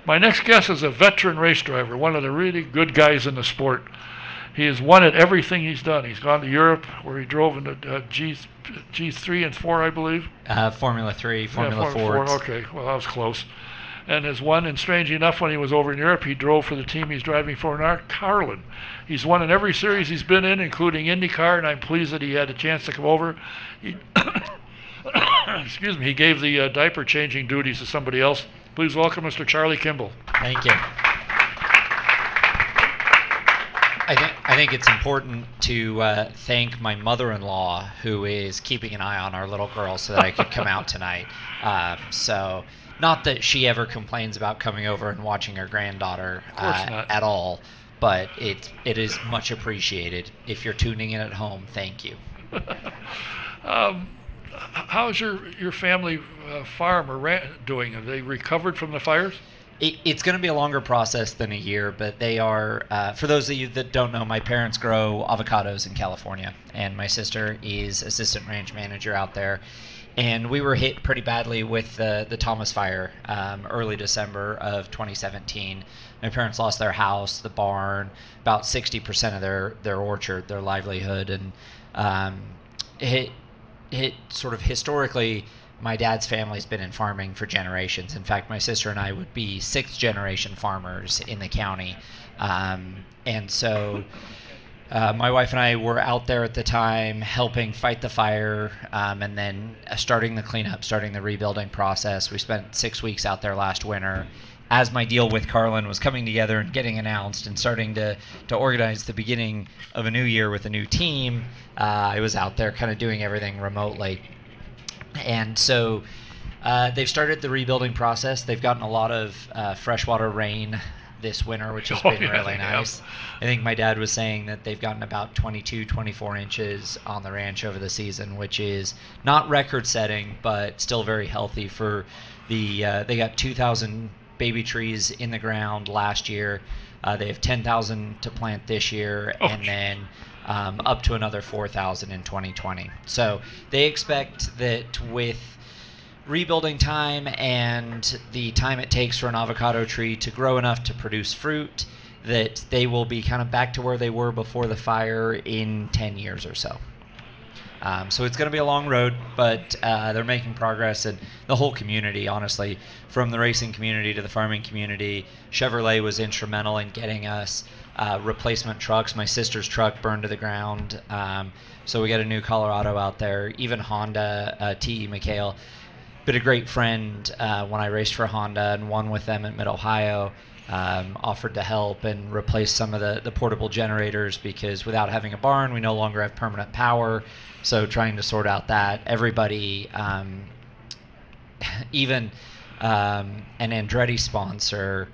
My next guest is a veteran race driver, one of the really good guys in the sport. He has won at everything he's done. He's gone to Europe, where he drove in the G3 and 4, I believe. Formula 3, Formula 4. Okay, well, that was close. And has won, and strangely enough, when he was over in Europe, he drove for the team he's driving for now, Carlin. He's won in every series he's been in, including IndyCar, and I'm pleased that he had a chance to come over. Excuse me, he gave the diaper changing duties to somebody else. Please welcome Mr. Charlie Kimball. Thank you. I think it's important to thank my mother-in-law, who is keeping an eye on our little girl so that I could come out tonight. So not that she ever complains about coming over and watching her granddaughter at all, but it is much appreciated. If you're tuning in at home, thank you. How's your family farm doing? Have they recovered from the fires? It's going to be a longer process than a year, but they are, for those of you that don't know, my parents grow avocados in California, and my sister is assistant ranch manager out there. And we were hit pretty badly with the Thomas fire early December of 2017. My parents lost their house, the barn, about 60% of their orchard, their livelihood, and hit sort of historically. My dad's family's been in farming for generations. In fact, my sister and I would be 6th-generation farmers in the county. And so my wife and I were out there at the time helping fight the fire and then starting the cleanup, starting the rebuilding process. We spent 6 weeks out there last winter. As my deal with Carlin was coming together and getting announced and starting to organize the beginning of a new year with a new team, I was out there kind of doing everything remotely. And so they've started the rebuilding process. They've gotten a lot of freshwater rain this winter, which has been really nice. I think my dad was saying that they've gotten about 22, 24 inches on the ranch over the season, which is not record-setting, but still very healthy for the they got 2,000 baby trees in the ground last year. They have 10,000 to plant this year, and then up to another 4,000 in 2020. So they expect that with rebuilding time and the time it takes for an avocado tree to grow enough to produce fruit, that they will be kind of back to where they were before the fire in 10 years or so. So it's going to be a long road, but they're making progress, and the whole community, honestly, from the racing community to the farming community, Chevrolet was instrumental in getting us replacement trucks. My sister's truck burned to the ground, so we got a new Colorado out there. Even Honda, T.E. McHale, been a great friend when I raced for Honda and won with them at Mid-Ohio. Offered to help and replace some of the portable generators, because without having a barn, we no longer have permanent power. So trying to sort out that. Everybody, even an Andretti sponsor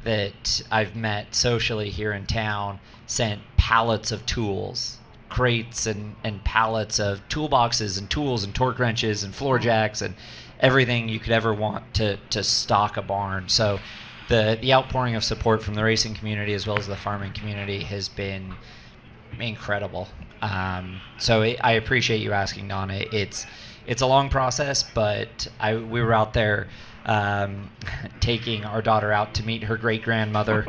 that I've met socially here in town, sent pallets of tools, crates and pallets of toolboxes and tools and torque wrenches and floor jacks and everything you could ever want to stock a barn. So the outpouring of support from the racing community as well as the farming community has been incredible. So I appreciate you asking, Donna. It's a long process, but we were out there taking our daughter out to meet her great-grandmothers,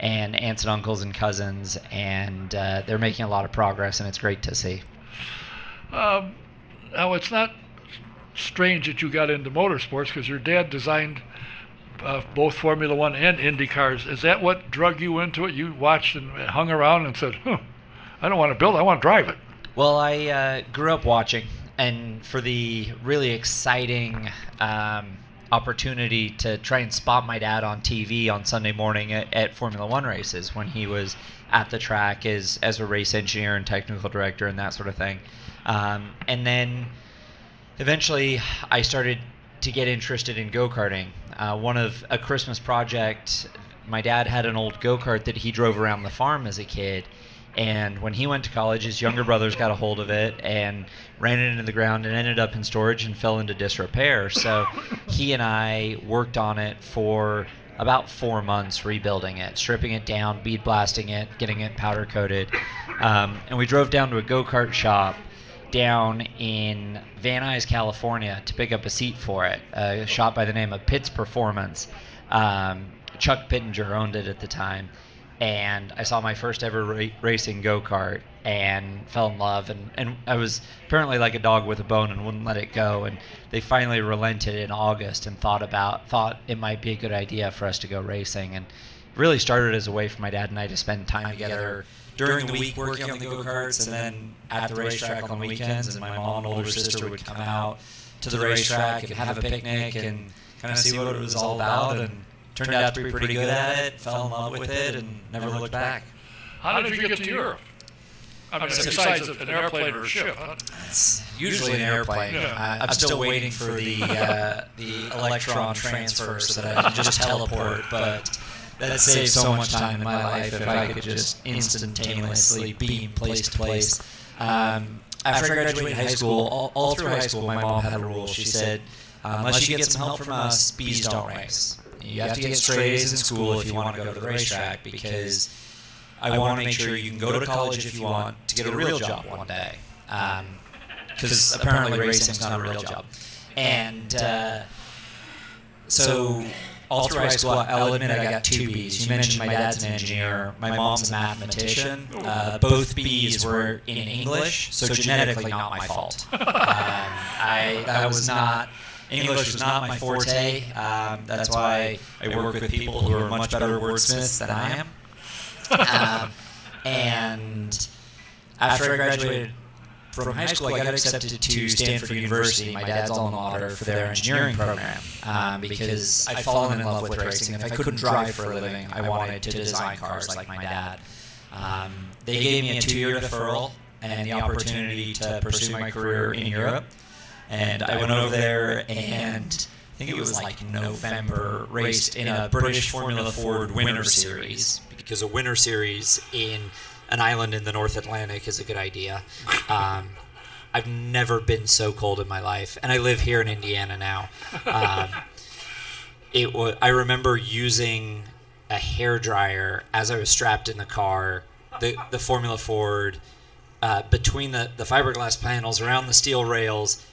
and aunts and uncles and cousins, and they're making a lot of progress, and it's great to see. Now, it's not strange that you got into motorsports because your dad designed both Formula One and Indy cars. Is that what drug you into it? You watched and hung around and said, I don't want to build it, I want to drive it. Well, I grew up watching, and for the really exciting opportunity to try and spot my dad on TV on Sunday morning at Formula One races when he was at the track as a race engineer and technical director and that sort of thing. And then eventually I started to get interested in go-karting. One of a Christmas project, my dad had an old go-kart that he drove around the farm as a kid. And when he went to college, his younger brothers got a hold of it and ran it into the ground and ended up in storage and fell into disrepair. So he and I worked on it for about 4 months, rebuilding it, stripping it down, bead blasting it, getting it powder coated. And we drove down to a go-kart shop down in Van Nuys, California to pick up a seat for it, a shop by the name of Pitts Performance. Chuck Pittenger owned it at the time. And I saw my first ever racing go-kart and fell in love. And I was apparently like a dog with a bone and wouldn't let it go. And they finally relented in August and thought it might be a good idea for us to go racing. And really started as a way for my dad and I to spend time together during the week working on the go-karts and then at the racetrack on the weekends. And my mom and older sister would come out to the racetrack and have a picnic and kind of see what it was all about. And turned out to be pretty good at it, fell in love with it, and never looked back. How did you get to Europe? I mean, besides an airplane or a ship, huh? It's usually an airplane. Yeah. I'm still waiting for the electron transfer so that I can just teleport, but that saves so much time in my life if I could just instantaneously beam place to place. After I graduated high school, all through high school, my mom had a rule. She said, unless you get some help from us, bees don't race. You have to get straight A's in school if you want to go to the racetrack, because I want to make sure you can go to college if you want to get a real job one day. Because apparently racing's not a real job. And so all through high school, I'll admit I got 2 B's. You mentioned my dad's an engineer. My mom's a mathematician. Both B's were in English, so genetically not my fault. English was not my forte. That's why I work with people who are much better wordsmiths than I am. And after I graduated from high school, I got accepted to Stanford University, my dad's alma mater, for their engineering program, because I'd fallen in love with racing. If I couldn't drive for a living, I wanted to design cars like my dad. They gave me a 2-year deferral and the opportunity to pursue my career in Europe. And I went over there, and I think it was like November, raced in a British Formula Ford Winter Series, because a Winter Series in an island in the North Atlantic is a good idea. I've never been so cold in my life, and I live here in Indiana now. I remember using a hairdryer as I was strapped in the car, the Formula Ford, between the fiberglass panels, around the steel rails,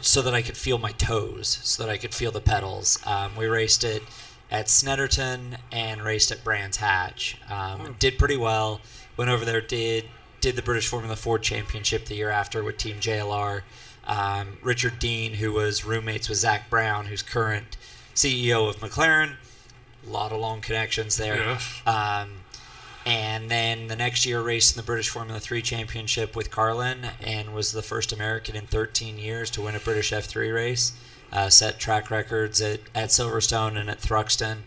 so that I could feel my toes, so that I could feel the pedals. We raced it at Snetterton and raced at Brands Hatch. Did pretty well. Went over there, did the British Formula Ford Championship the year after with Team JLR. Richard Dean, who was roommates with Zach Brown, who's current CEO of McLaren. A lot of long connections there. Yes. And then the next year raced in the British Formula 3 Championship with Carlin and was the first American in 13 years to win a British F3 race. Set track records at Silverstone and at Thruxton.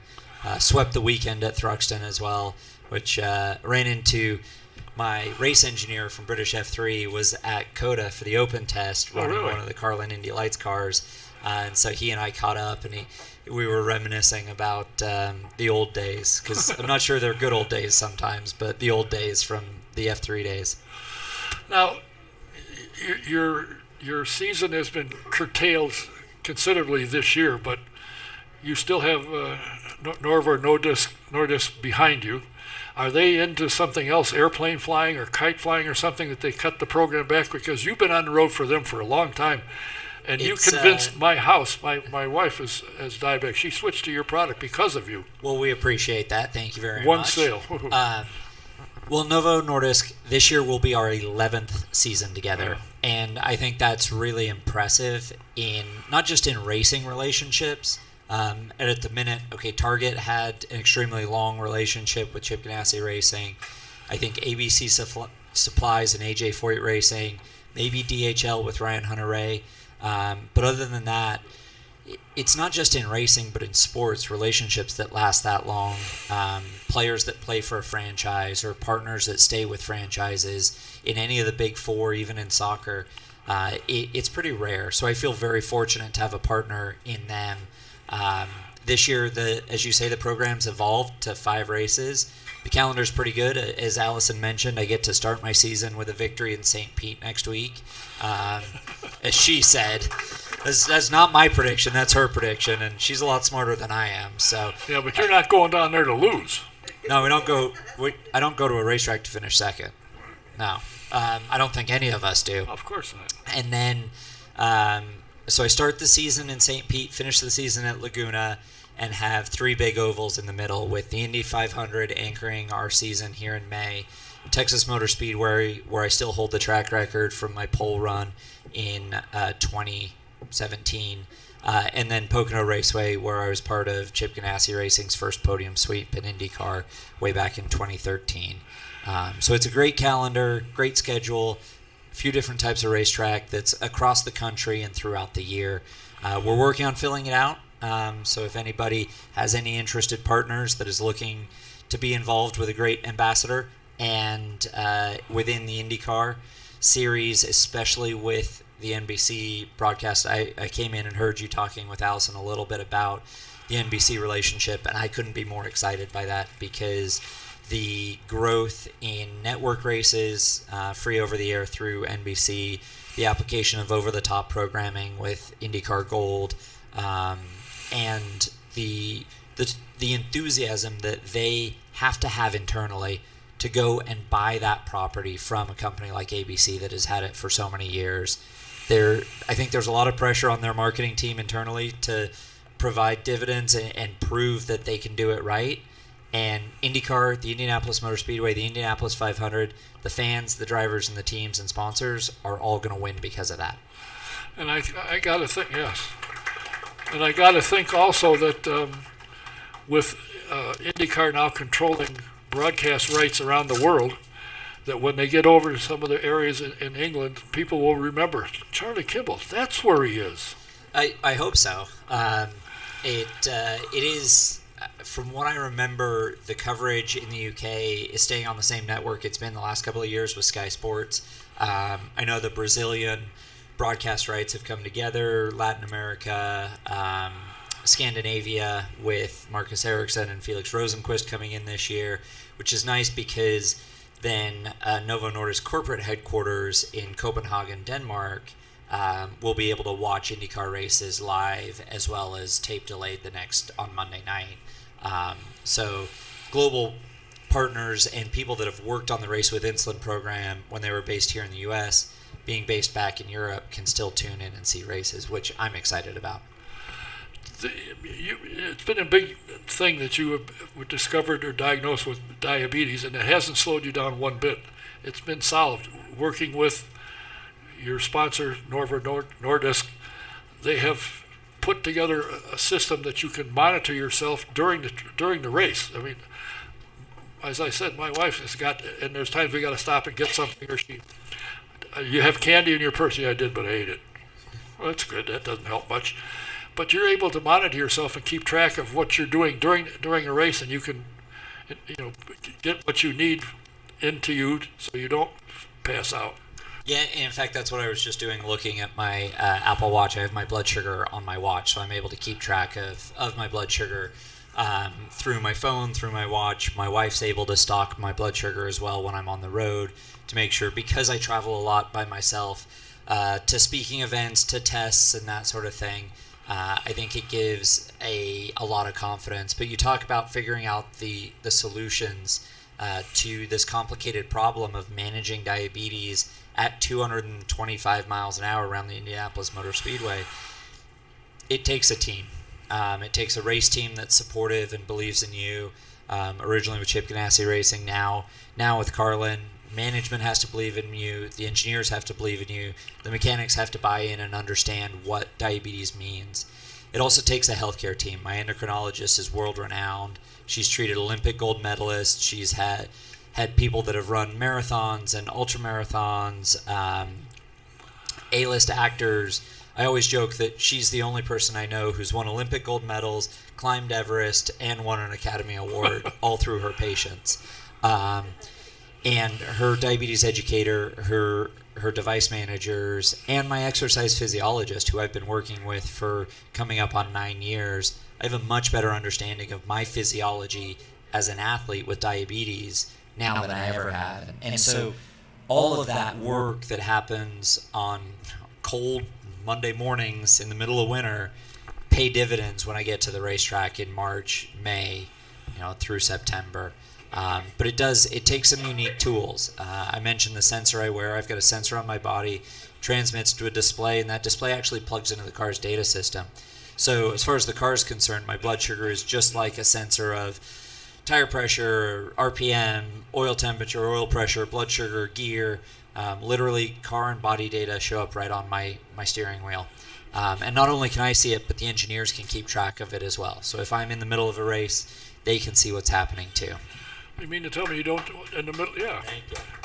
Swept the weekend at Thruxton as well, which ran into my race engineer from British F3 was at COTA for the open test running one of the Carlin Indy Lights cars. And so he and I caught up, and we were reminiscing about the old days, because I'm not sure they're good old days sometimes, but the old days from the F3 days. Now, your season has been curtailed considerably this year, but you still have Norva Nordisk behind you. Are they into something else, airplane flying or kite flying or something, that they cut the program back? Because you've been on the road for them for a long time. And you convinced my house, my wife is diabetic. She switched to your product because of you. Well, we appreciate that. Thank you very much. One sale. Well, Novo Nordisk, this year will be our 11th season together. And I think that's really impressive in not just in racing relationships. And at the minute, Target had an extremely long relationship with Chip Ganassi Racing. I think ABC Supplies and AJ Foyt Racing, maybe DHL with Ryan Hunter-Reay. But other than that, it's not just in racing, but in sports, relationships that last that long, players that play for a franchise or partners that stay with franchises in any of the big four, even in soccer, it's pretty rare. So I feel very fortunate to have a partner in them. This year, as you say, the program's evolved to 5 races. The calendar's pretty good. As Allison mentioned, I get to start my season with a victory in St. Pete next week. As she said, that's not my prediction. That's her prediction, and she's a lot smarter than I am. So yeah, but you're not going down there to lose. No, we don't go. I don't go to a racetrack to finish second. No, I don't think any of us do. Of course not. And then, so I start the season in St. Pete, finish the season at Laguna, and have 3 big ovals in the middle with the Indy 500 anchoring our season here in May. Texas Motor Speedway, where I still hold the track record from my pole run in 2017. And then Pocono Raceway, where I was part of Chip Ganassi Racing's first podium sweep in IndyCar way back in 2013. So it's a great calendar, great schedule, a few different types of racetrack that's across the country and throughout the year. We're working on filling it out. So if anybody has any interested partners that is looking to be involved with a great ambassador and within the IndyCar series, especially with the NBC broadcast, I came in and heard you talking with Allison a little bit about the NBC relationship, and I couldn't be more excited by that because the growth in network races, free over the air through NBC, the application of over-the-top programming with IndyCar Gold, and the enthusiasm that they have to have internally to go and buy that property from a company like ABC that has had it for so many years. I think there's a lot of pressure on their marketing team internally to provide dividends and prove that they can do it right. And IndyCar, the Indianapolis Motor Speedway, the Indianapolis 500, the fans, the drivers, and the teams and sponsors are all going to win because of that. And I got to think, yes. And I got to think also that with IndyCar now controlling broadcast rights around the world, that when they get over to some of the areas in England, people will remember Charlie Kimball. That's where he is. I hope so. It is, from what I remember, the coverage in the UK is staying on the same network it's been the last couple of years with Sky Sports. I know the Brazilian broadcast rights have come together, Latin America, Scandinavia with Marcus Ericsson and Felix Rosenquist coming in this year, which is nice because then Novo Nordisk corporate headquarters in Copenhagen, Denmark, will be able to watch IndyCar races live as well as tape delayed on Monday night. So global partners and people that have worked on the Race with Insulin program when they were based here in the U.S., being based back in Europe, can still tune in and see races, which I'm excited about. It's been a big thing that you were discovered or diagnosed with diabetes, and it hasn't slowed you down one bit. It's been solved. Working with your sponsor, Novo Nordisk, they have put together a system that you can monitor yourself during the race. I mean, as I said, my wife has got, and there's times we got to stop and get something, or you have candy in your purse. Yeah, I did, but I ate it. Well, that's good. That doesn't help much. But you're able to monitor yourself and keep track of what you're doing during a race, and you can, get what you need into you so you don't pass out. Yeah, in fact, that's what I was just doing, looking at my Apple Watch. I have my blood sugar on my watch, so I'm able to keep track of my blood sugar through my phone, through my watch. My wife's able to stock my blood sugar as well when I'm on the road to make sure, because I travel a lot by myself, to speaking events, to tests, and that sort of thing. I think it gives a lot of confidence. But you talk about figuring out the solutions to this complicated problem of managing diabetes at 225 miles an hour around the Indianapolis Motor Speedway. It takes a team. It takes a race team that's supportive and believes in you. Originally with Chip Ganassi Racing, now with Carlin. Management has to believe in you. The engineers have to believe in you. The mechanics have to buy in and understand what diabetes means. It also takes a healthcare team. My endocrinologist is world-renowned. She's treated Olympic gold medalists. She's had people that have run marathons and ultramarathons, A-list actors. I always joke that she's the only person I know who's won Olympic gold medals, climbed Everest, and won an Academy Award all through her patients. And her diabetes educator, her device managers, and my exercise physiologist, who I've been working with for coming up on 9 years, I have a much better understanding of my physiology as an athlete with diabetes now than I ever had. And so all of that work that happens on cold Monday mornings in the middle of winter pay dividends when I get to the racetrack in March, May, through September. But it takes some unique tools. I mentioned the sensor I wear. I've got a sensor on my body, transmits to a display, and that display actually plugs into the car's data system. So as far as the car is concerned, my blood sugar is just like a sensor of tire pressure, RPM, oil temperature, oil pressure, blood sugar, gear. Literally, car and body data show up right on my steering wheel. And not only can I see it, but the engineers can keep track of it as well. So if I'm in the middle of a race, they can see what's happening too. You mean to tell me you don't in the middle? Yeah.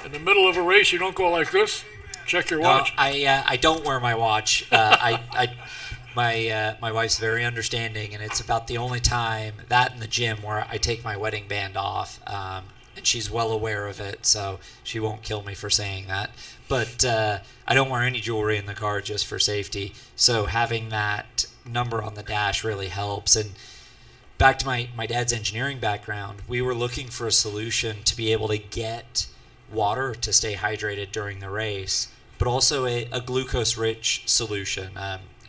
In the middle of a race, you don't go like this. Check your watch. I don't wear my watch. My wife's very understanding, and it's about the only time that in the gym where I take my wedding band off. And she's well aware of it, so she won't kill me for saying that. But I don't wear any jewelry in the car just for safety. So having that number on the dash really helps. And back to my dad's engineering background, we were looking for a solution to be able to get water to stay hydrated during the race, but also a glucose-rich solution,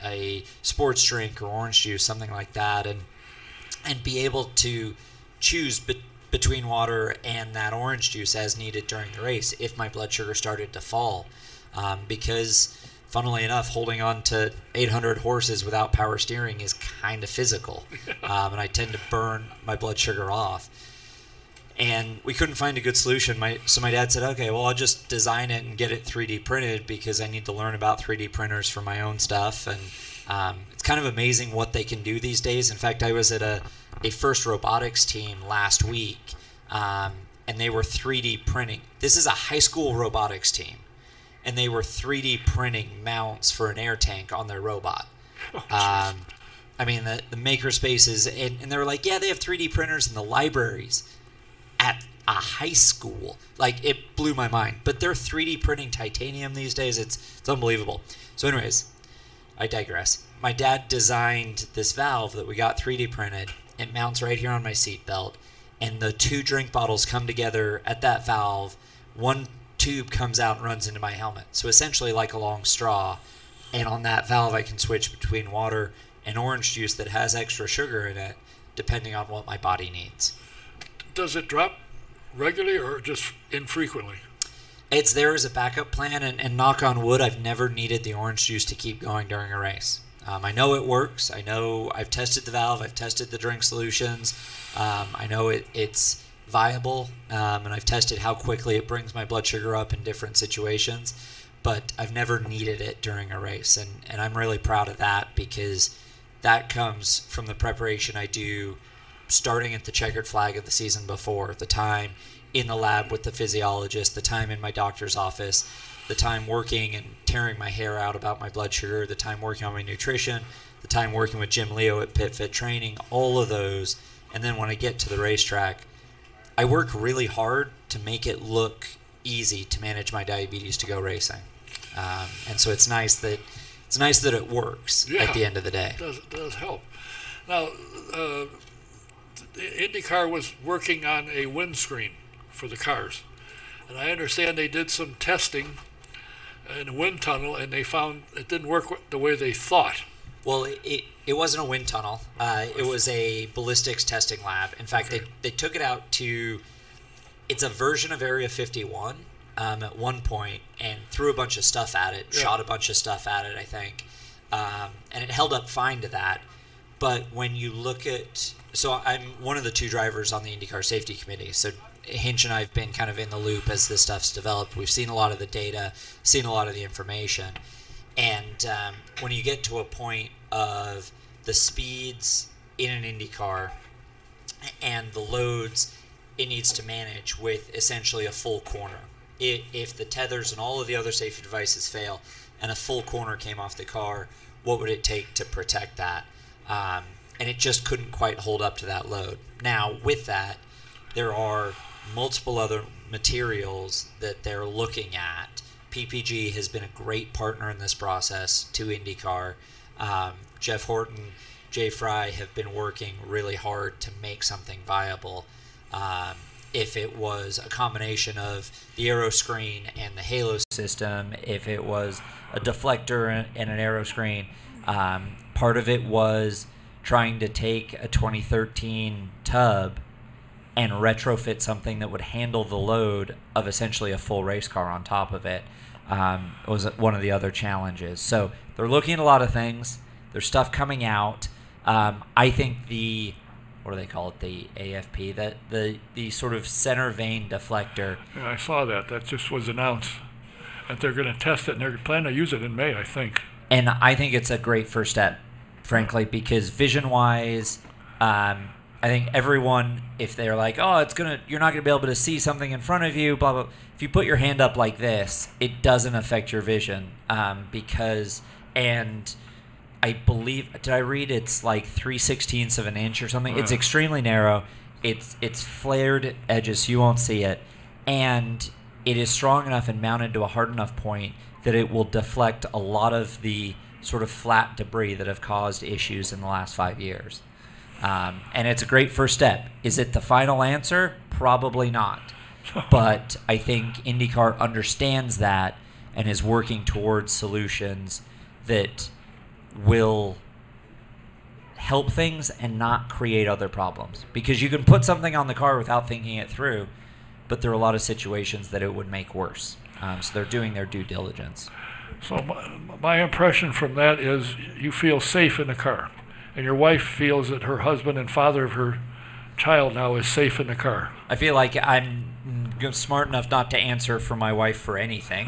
a sports drink or orange juice, something like that, and be able to choose between water and that orange juice as needed during the race if my blood sugar started to fall. Because, funnily enough, holding on to 800 horses without power steering is kind of physical. And I tend to burn my blood sugar off. And we couldn't find a good solution. So my dad said, okay, well, I'll just design it and get it 3D printed because I need to learn about 3D printers for my own stuff. And it's kind of amazing what they can do these days. In fact, I was at a FIRST robotics team last week, and they were 3D printing. This is a high school robotics team, and they were 3D printing mounts for an air tank on their robot. I mean, the maker spaces, and they were like, yeah, they have 3D printers in the libraries at a high school. Like, it blew my mind. But they're 3D printing titanium these days. It's unbelievable. So anyways, I digress. My dad designed this valve that we got 3D printed. It mounts right here on my seat belt, and the two drink bottles come together at that valve. One tube comes out and runs into my helmet. So essentially like a long straw. And on that valve, I can switch between water and orange juice that has extra sugar in it, depending on what my body needs. Does it drop regularly or just infrequently? It's there as a backup plan, and knock on wood, I've never needed the orange juice to keep going during a race. I know it works. I know I've tested the valve. I've tested the drink solutions. I know it's viable, and I've tested how quickly it brings my blood sugar up in different situations, but I've never needed it during a race, and I'm really proud of that because that comes from the preparation I do starting at the checkered flag of the season before, the time in the lab with the physiologist, the time in my doctor's office, the time working and tearing my hair out about my blood sugar, the time working on my nutrition, the time working with Jim Leo at Pit Fit Training, all of those. And then when I get to the racetrack, I work really hard to make it look easy to manage my diabetes to go racing. And so it's nice that it works at the end of the day. It does help. Now, the IndyCar was working on a windscreen for the cars. And I understand they did some testing in a wind tunnel, and they found it didn't work the way they thought. Well, it wasn't a wind tunnel. It was a ballistics testing lab. In fact, they took it out to it's a version of Area 51 at one point, and threw a bunch of stuff at it, shot a bunch of stuff at it, I think. And it held up fine to that. But when you look at... So I'm one of the 2 drivers on the IndyCar Safety Committee. So Hinch and I have been kind of in the loop as this stuff's developed. We've seen a lot of the data, seen a lot of the information. And when you get to a point of the speeds in an IndyCar and the loads it needs to manage with essentially a full corner. If the tethers and all of the other safety devices fail and a full corner came off the car, what would it take to protect that? And it just couldn't quite hold up to that load. Now, with that, there are multiple other materials that they're looking at. PPG has been a great partner in this process to IndyCar. Jeff Horton, Jay Fry have been working really hard to make something viable. If it was a combination of the aero screen and the halo system, if it was a deflector and an aero screen, part of it was trying to take a 2013 tub and retrofit something that would handle the load of essentially a full race car on top of it. Was one of the other challenges. So they're looking at a lot of things. There's stuff coming out. I think the, what do they call it, the AFP, the sort of center vane deflector. Yeah, I saw that. That just was announced. And they're going to test it, and they're planning to use it in May, I think. And I think it's a great first step, frankly, because vision-wise, I think everyone, if they're like, oh, you're not going to be able to see something in front of you, blah, blah. If you put your hand up like this, it doesn't affect your vision and I believe, did I read it's like 3/16 of an inch or something? It's extremely narrow. It's flared edges, so you won't see it. And it is strong enough and mounted to a hard enough point that it will deflect a lot of the sort of flat debris that have caused issues in the last 5 years. And it's a great first step. Is it the final answer? Probably not. But I think IndyCar understands that and is working towards solutions that will help things and not create other problems. Because you can put something on the car without thinking it through, but there are a lot of situations that it would make worse. So they're doing their due diligence. So my impression from that is you feel safe in the car. And your wife feels that her husband and father of her child now is safe in the car. I feel like I'm smart enough not to answer for my wife for anything.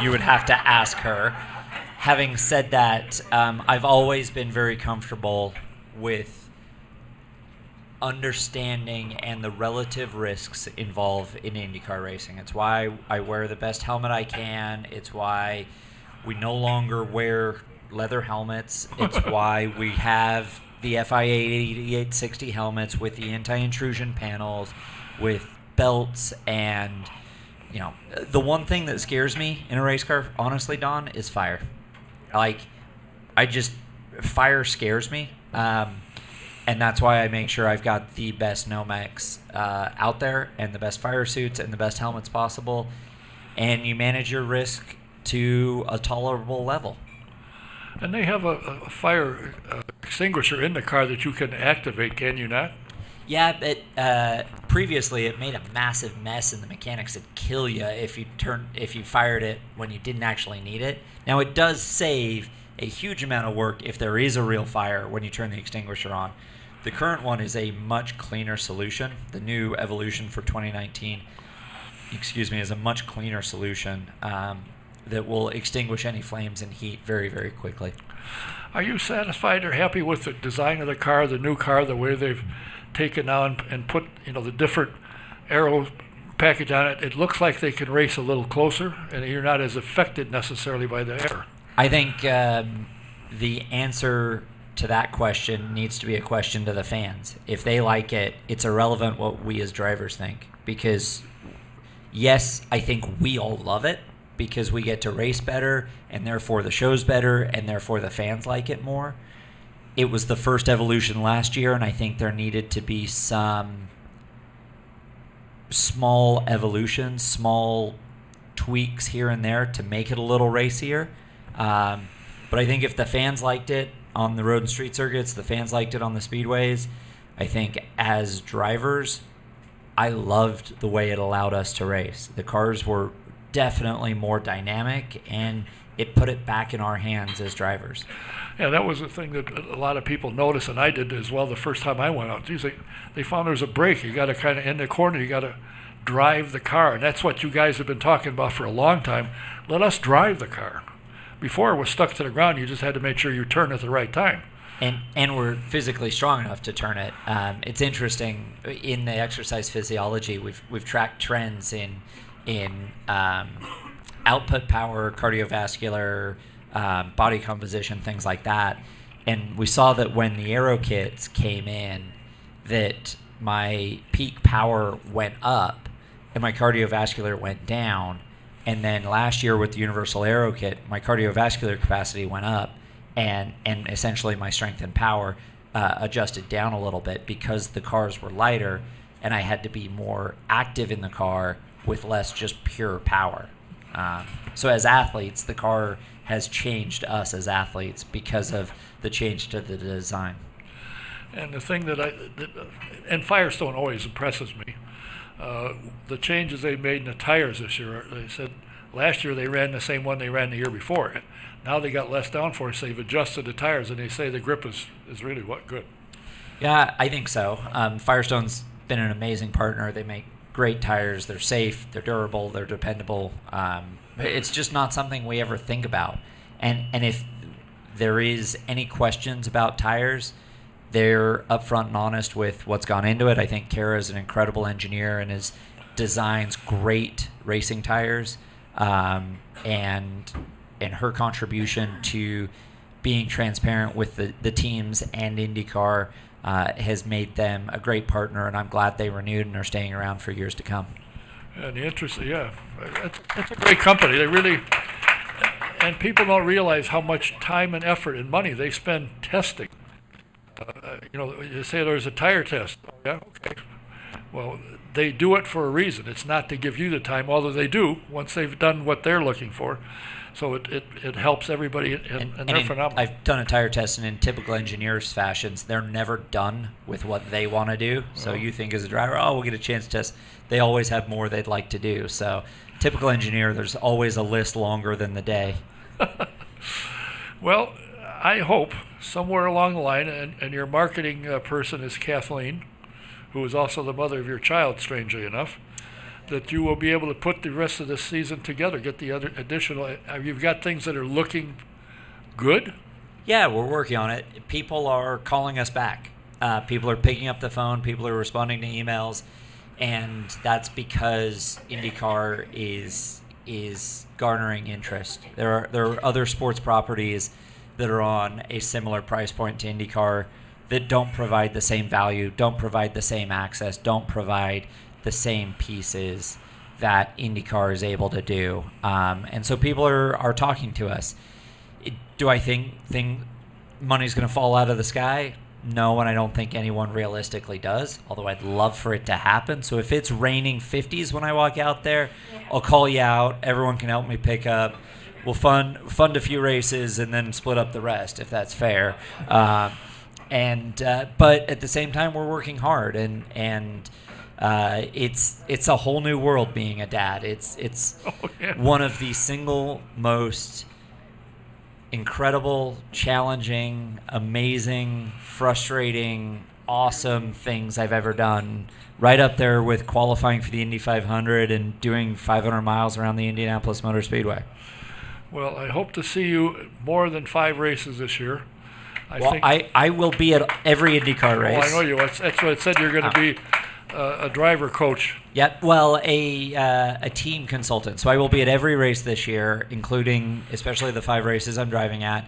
You would have to ask her. Having said that, I've always been very comfortable with understanding and the relative risks involved in IndyCar racing. It's why I wear the best helmet I can. It's why we no longer wear leather helmets. It's why we have the FIA 8860 helmets with the anti-intrusion panels, with belts, and the one thing that scares me in a race car, honestly, Don, is fire. Fire scares me, and that's why I make sure I've got the best Nomex out there and the best fire suits and the best helmets possible, and you manage your risk to a tolerable level. And they have a fire extinguisher in the car that you can activate, can you not? Yeah, but previously it made a massive mess, and the mechanics would kill you if you fired it when you didn't actually need it. Now it does save a huge amount of work if there is a real fire when you turn the extinguisher on. The current one is a much cleaner solution. The new Evolution for 2019, is a much cleaner solution that will extinguish any flames and heat very, very quickly. Are you satisfied or happy with the design of the car, the new car, the way they've taken on and put the different aero package on it? It looks like they can race a little closer, and you're not as affected necessarily by the air. I think the answer to that question needs to be a question to the fans. If they like it, it's irrelevant what we as drivers think. Because, yes, I think we all love it because we get to race better, and therefore the show's better, and therefore the fans like it more. It was the first Evolution last year, and I think there needed to be some small evolutions, small tweaks here and there to make it a little racier. But I think if the fans liked it on the road and street circuits, the fans liked it on the speedways, I think as drivers, I loved the way it allowed us to race. The cars were definitely more dynamic, and it put it back in our hands as drivers. Yeah, that was the thing that a lot of people noticed, and I did as well the first time I went out. Geez, they found there's a brake. You got to kind of, in the corner, you got to drive the car, and that's what you guys have been talking about for a long time. Let us drive the car. Before it was stuck to the ground, you just had to make sure you turn at the right time. And we're physically strong enough to turn it. It's interesting in the exercise physiology. We've tracked trends in output power, cardiovascular, body composition, things like that. And we saw that when the aero kits came in, that my peak power went up and my cardiovascular went down. And then last year with the universal aero kit, my cardiovascular capacity went up, and essentially my strength and power adjusted down a little bit because the cars were lighter and I had to be more active in the car with less just pure power. So as athletes, the car has changed us as athletes because of the change to the design. And the thing and Firestone always impresses me, the changes they made in the tires this year. They said last year they ran the same one they ran the year before. Now they got less downforce. They've adjusted the tires, and they say the grip is really good. Yeah, I think so. Firestone's been an amazing partner. They make great tires. They're safe. They're durable. They're dependable. It's just not something we ever think about. And if there is any questions about tires, they're upfront and honest with what's gone into it. I think Kara is an incredible engineer and designs great racing tires. And her contribution to being transparent with the teams and IndyCar has made them a great partner, and I'm glad they renewed and are staying around for years to come. And the interest, it's a great company. They really, and people don't realize how much time and effort and money they spend testing. You say there's a tire test. Yeah, okay. Well, they do it for a reason. It's not to give you the time, although they do once they've done what they're looking for. So it helps everybody, and they're phenomenal. I've done a tire test, and in typical engineers' fashions, they're never done with what they want to do. So you think as a driver, we'll get a chance to test. They always have more they'd like to do. So typical engineer, there's always a list longer than the day. Well, I hope somewhere along the line, and your marketing person is Kathleen, who is also the mother of your child, strangely enough, that you will be able to put the rest of the season together, get the other additional. You've got things that are looking good? Yeah, we're working on it. People are calling us back. People are picking up the phone. People are responding to emails. And that's because IndyCar is garnering interest. There are other sports properties that are on a similar price point to IndyCar that don't provide the same value, don't provide the same access, don't provide the same pieces that IndyCar is able to do. And so people are talking to us. Do I think money's going to fall out of the sky? No, and I don't think anyone realistically does, although I'd love for it to happen. So if it's raining 50s when I walk out there, I'll call you out. Everyone can help me pick up. We'll fund a few races and then split up the rest, if that's fair. But at the same time, we're working hard, and it's a whole new world being a dad. It's one of the single most incredible, challenging, amazing, frustrating, awesome things I've ever done. Right up there with qualifying for the Indy 500 and doing 500 miles around the Indianapolis Motor Speedway. Well, I hope to see you more than 5 races this year. I will be at every IndyCar race. Oh, I know you. That's what it said. You're going to be a driver coach. Yep. Well, a team consultant. So I will be at every race this year, including especially the 5 races I'm driving at,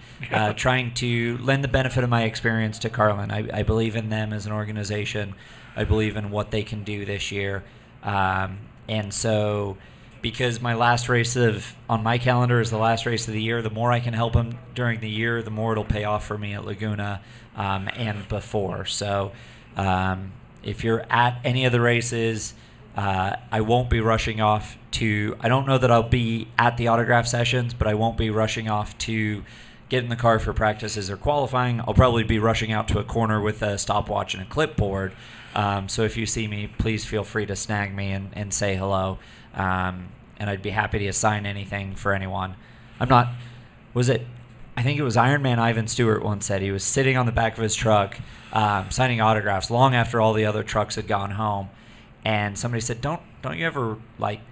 trying to lend the benefit of my experience to Carlin. I believe in them as an organization. I believe in what they can do this year. And so because my last race on my calendar is the last race of the year, the more I can help them during the year, the more it'll pay off for me at Laguna and before. So if you're at any of the races, I won't be rushing off to – I don't know that I'll be at the autograph sessions, but I won't be rushing off to get in the car for practices or qualifying, I'll probably be rushing out to a corner with a stopwatch and a clipboard. So if you see me, please feel free to snag me and say hello. And I'd be happy to sign anything for anyone. I think it was Ironman Ivan Stewart once said he was sitting on the back of his truck signing autographs long after all the other trucks had gone home. And somebody said, don't you ever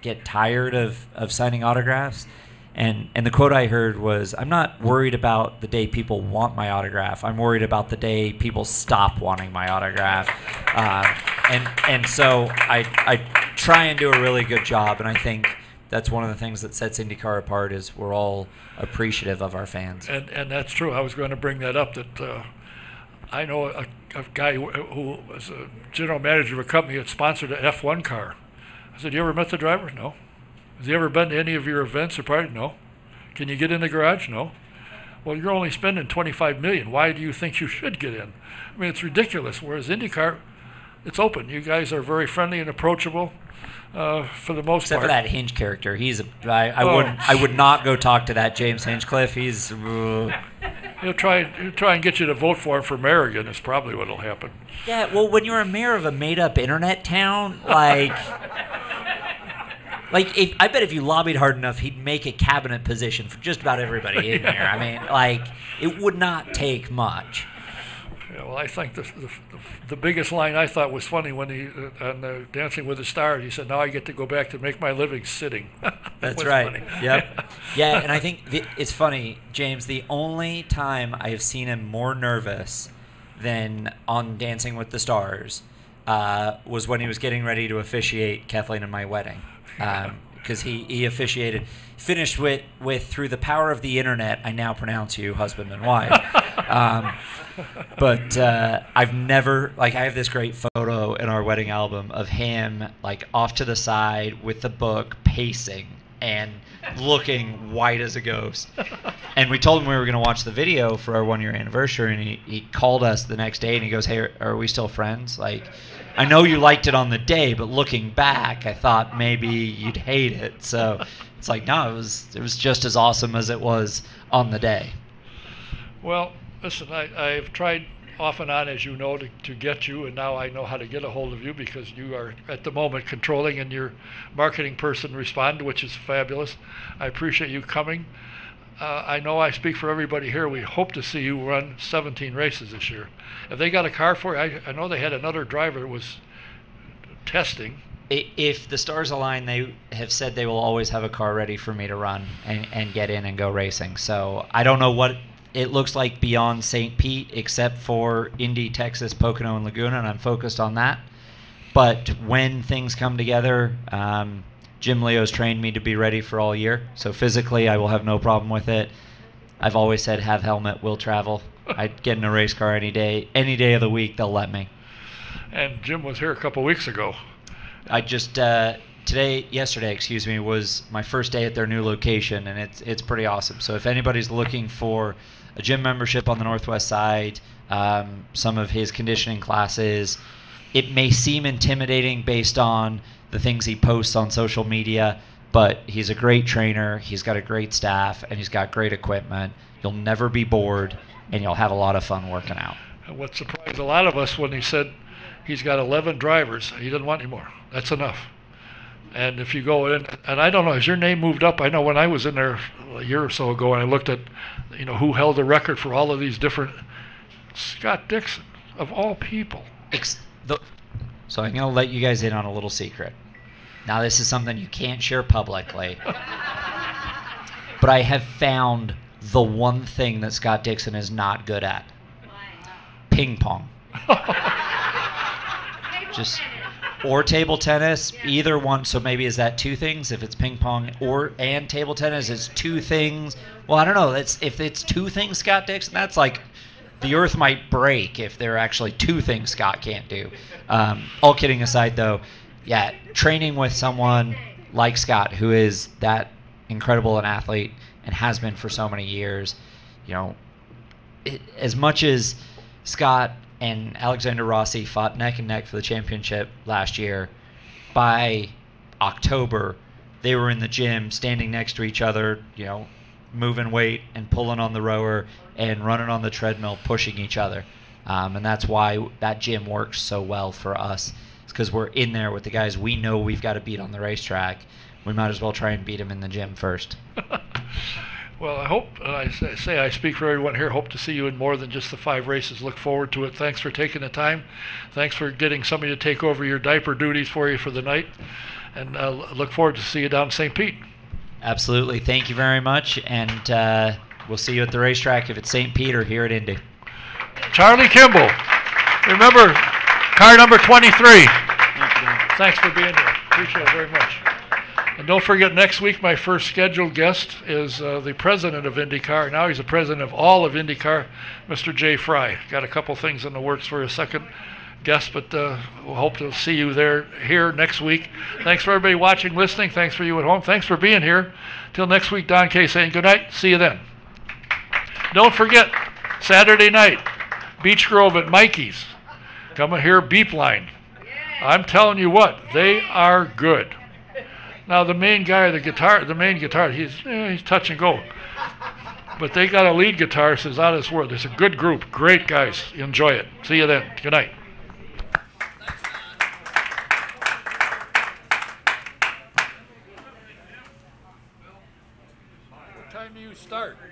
get tired of signing autographs? And the quote I heard was, I'm not worried about the day people want my autograph. I'm worried about the day people stop wanting my autograph. And so I try and do a really good job, and I think that's one of the things that sets IndyCar apart is we're all appreciative of our fans. And that's true. I was going to bring that up, that I know a guy who was a general manager of a company that sponsored an F1 car. I said, you ever met the driver? No. Has he ever been to any of your events or parties? No. Can you get in the garage? No. Well, you're only spending $25 million. Why do you think you should get in? I mean, it's ridiculous. Whereas IndyCar, it's open. You guys are very friendly and approachable for the most Except part. for that Hinch character. I would not go talk to that James Hinchcliffe. He's... He'll try and get you to vote for him for mayor again. Is probably what will happen. Yeah, well, when you're a mayor of a made-up internet town, I bet if you lobbied hard enough, he'd make a cabinet position for just about everybody in here. I mean, it would not take much. Yeah, well, I think the biggest line I thought was funny when he on Dancing with the Stars, he said, "Now I get to go back to make my living sitting." That's right. Funny. Yep. Yeah, and I think it's funny, James. The only time I have seen him more nervous than on Dancing with the Stars was when he was getting ready to officiate Kathleen and my wedding, because he officiated. Finished with through the power of the internet, I now pronounce you husband and wife. But I've never, I have this great photo in our wedding album of him off to the side with the book pacing and looking white as a ghost. And we told him we were going to watch the video for our 1-year anniversary, and he called us the next day and he goes, "Hey, are we still friends? I know you liked it on the day, but looking back, I thought maybe you'd hate it." So it's no, it was just as awesome as it was on the day. Well, listen, I've tried off and on, as you know, to get you, and now I know how to get a hold of you because you are at the moment controlling and your marketing person respond, which is fabulous. I appreciate you coming. I know I speak for everybody here. We hope to see you run 17 races this year. If they got a car for you, I know they had another driver that was testing. If the stars align, they have said they will always have a car ready for me to run and get in and go racing. So I don't know what it looks like beyond St. Pete, except for Indy, Texas, Pocono, and Laguna, and I'm focused on that. But when things come together, Jim Leo's trained me to be ready for all year. So physically, I will have no problem with it. I've always said, have helmet, will travel. I'd get in a race car any day of the week, they'll let me. And Jim was here a couple weeks ago. I just yesterday, was my first day at their new location, and it's pretty awesome. So if anybody's looking for a gym membership on the Northwest side, some of his conditioning classes, it may seem intimidating based on the things he posts on social media, but he's a great trainer, he's got a great staff, and he's got great equipment. You'll never be bored, and you'll have a lot of fun working out. And what surprised a lot of us when he said he's got 11 drivers, he didn't want any more. That's enough. And if you go in, and I don't know, has your name moved up? I know when I was in there a year or so ago and I looked at, who held the record for all of these different, Scott Dixon, of all people. So I'm going to let you guys in on a little secret. Now, this is something you can't share publicly. But I have found the one thing that Scott Dixon is not good at. Ping pong. Or table tennis, either one. So maybe is that two things? If it's ping pong and table tennis, it's two things. Well, I don't know. If it's two things, Scott Dixon, that's the earth might break if there are actually two things Scott can't do. All kidding aside, though, yeah, training with someone like Scott, who is that incredible an athlete and has been for so many years, as much as Scott and Alexander Rossi fought neck and neck for the championship last year, by October, they were in the gym standing next to each other, moving weight and pulling on the rower and running on the treadmill, pushing each other. And that's why that gym works so well for us. It's because we're in there with the guys we know we've got to beat on the racetrack. We might as well try and beat them in the gym first. Well, I hope, I speak for everyone here, hope to see you in more than just the 5 races. Look forward to it. Thanks for taking the time. Thanks for getting somebody to take over your diaper duties for you for the night. And look forward to see you down in St. Pete. Absolutely. Thank you very much. And we'll see you at the racetrack if it's St. Pete or here at Indy. Charlie Kimball. Remember, car number 23. Thanks for being here. Appreciate it very much. And don't forget, next week my first scheduled guest is the president of IndyCar. Now he's the president of all of IndyCar, Mr. Jay Fry. Got a couple things in the works for a second guest, but we'll hope to see you here next week. Thanks for everybody watching, listening. Thanks for you at home. Thanks for being here. Till next week, Don Kay saying good night. See you then. Don't forget, Saturday night, Beach Grove at Mikey's. Come and hear Beep Line. I'm telling you what, they are good. Now the main guy, the main guitar, he's touch and go. But they got a lead guitarist who's out of this world. It's a good group, great guys. Enjoy it. See you then. Good night. What time do you start?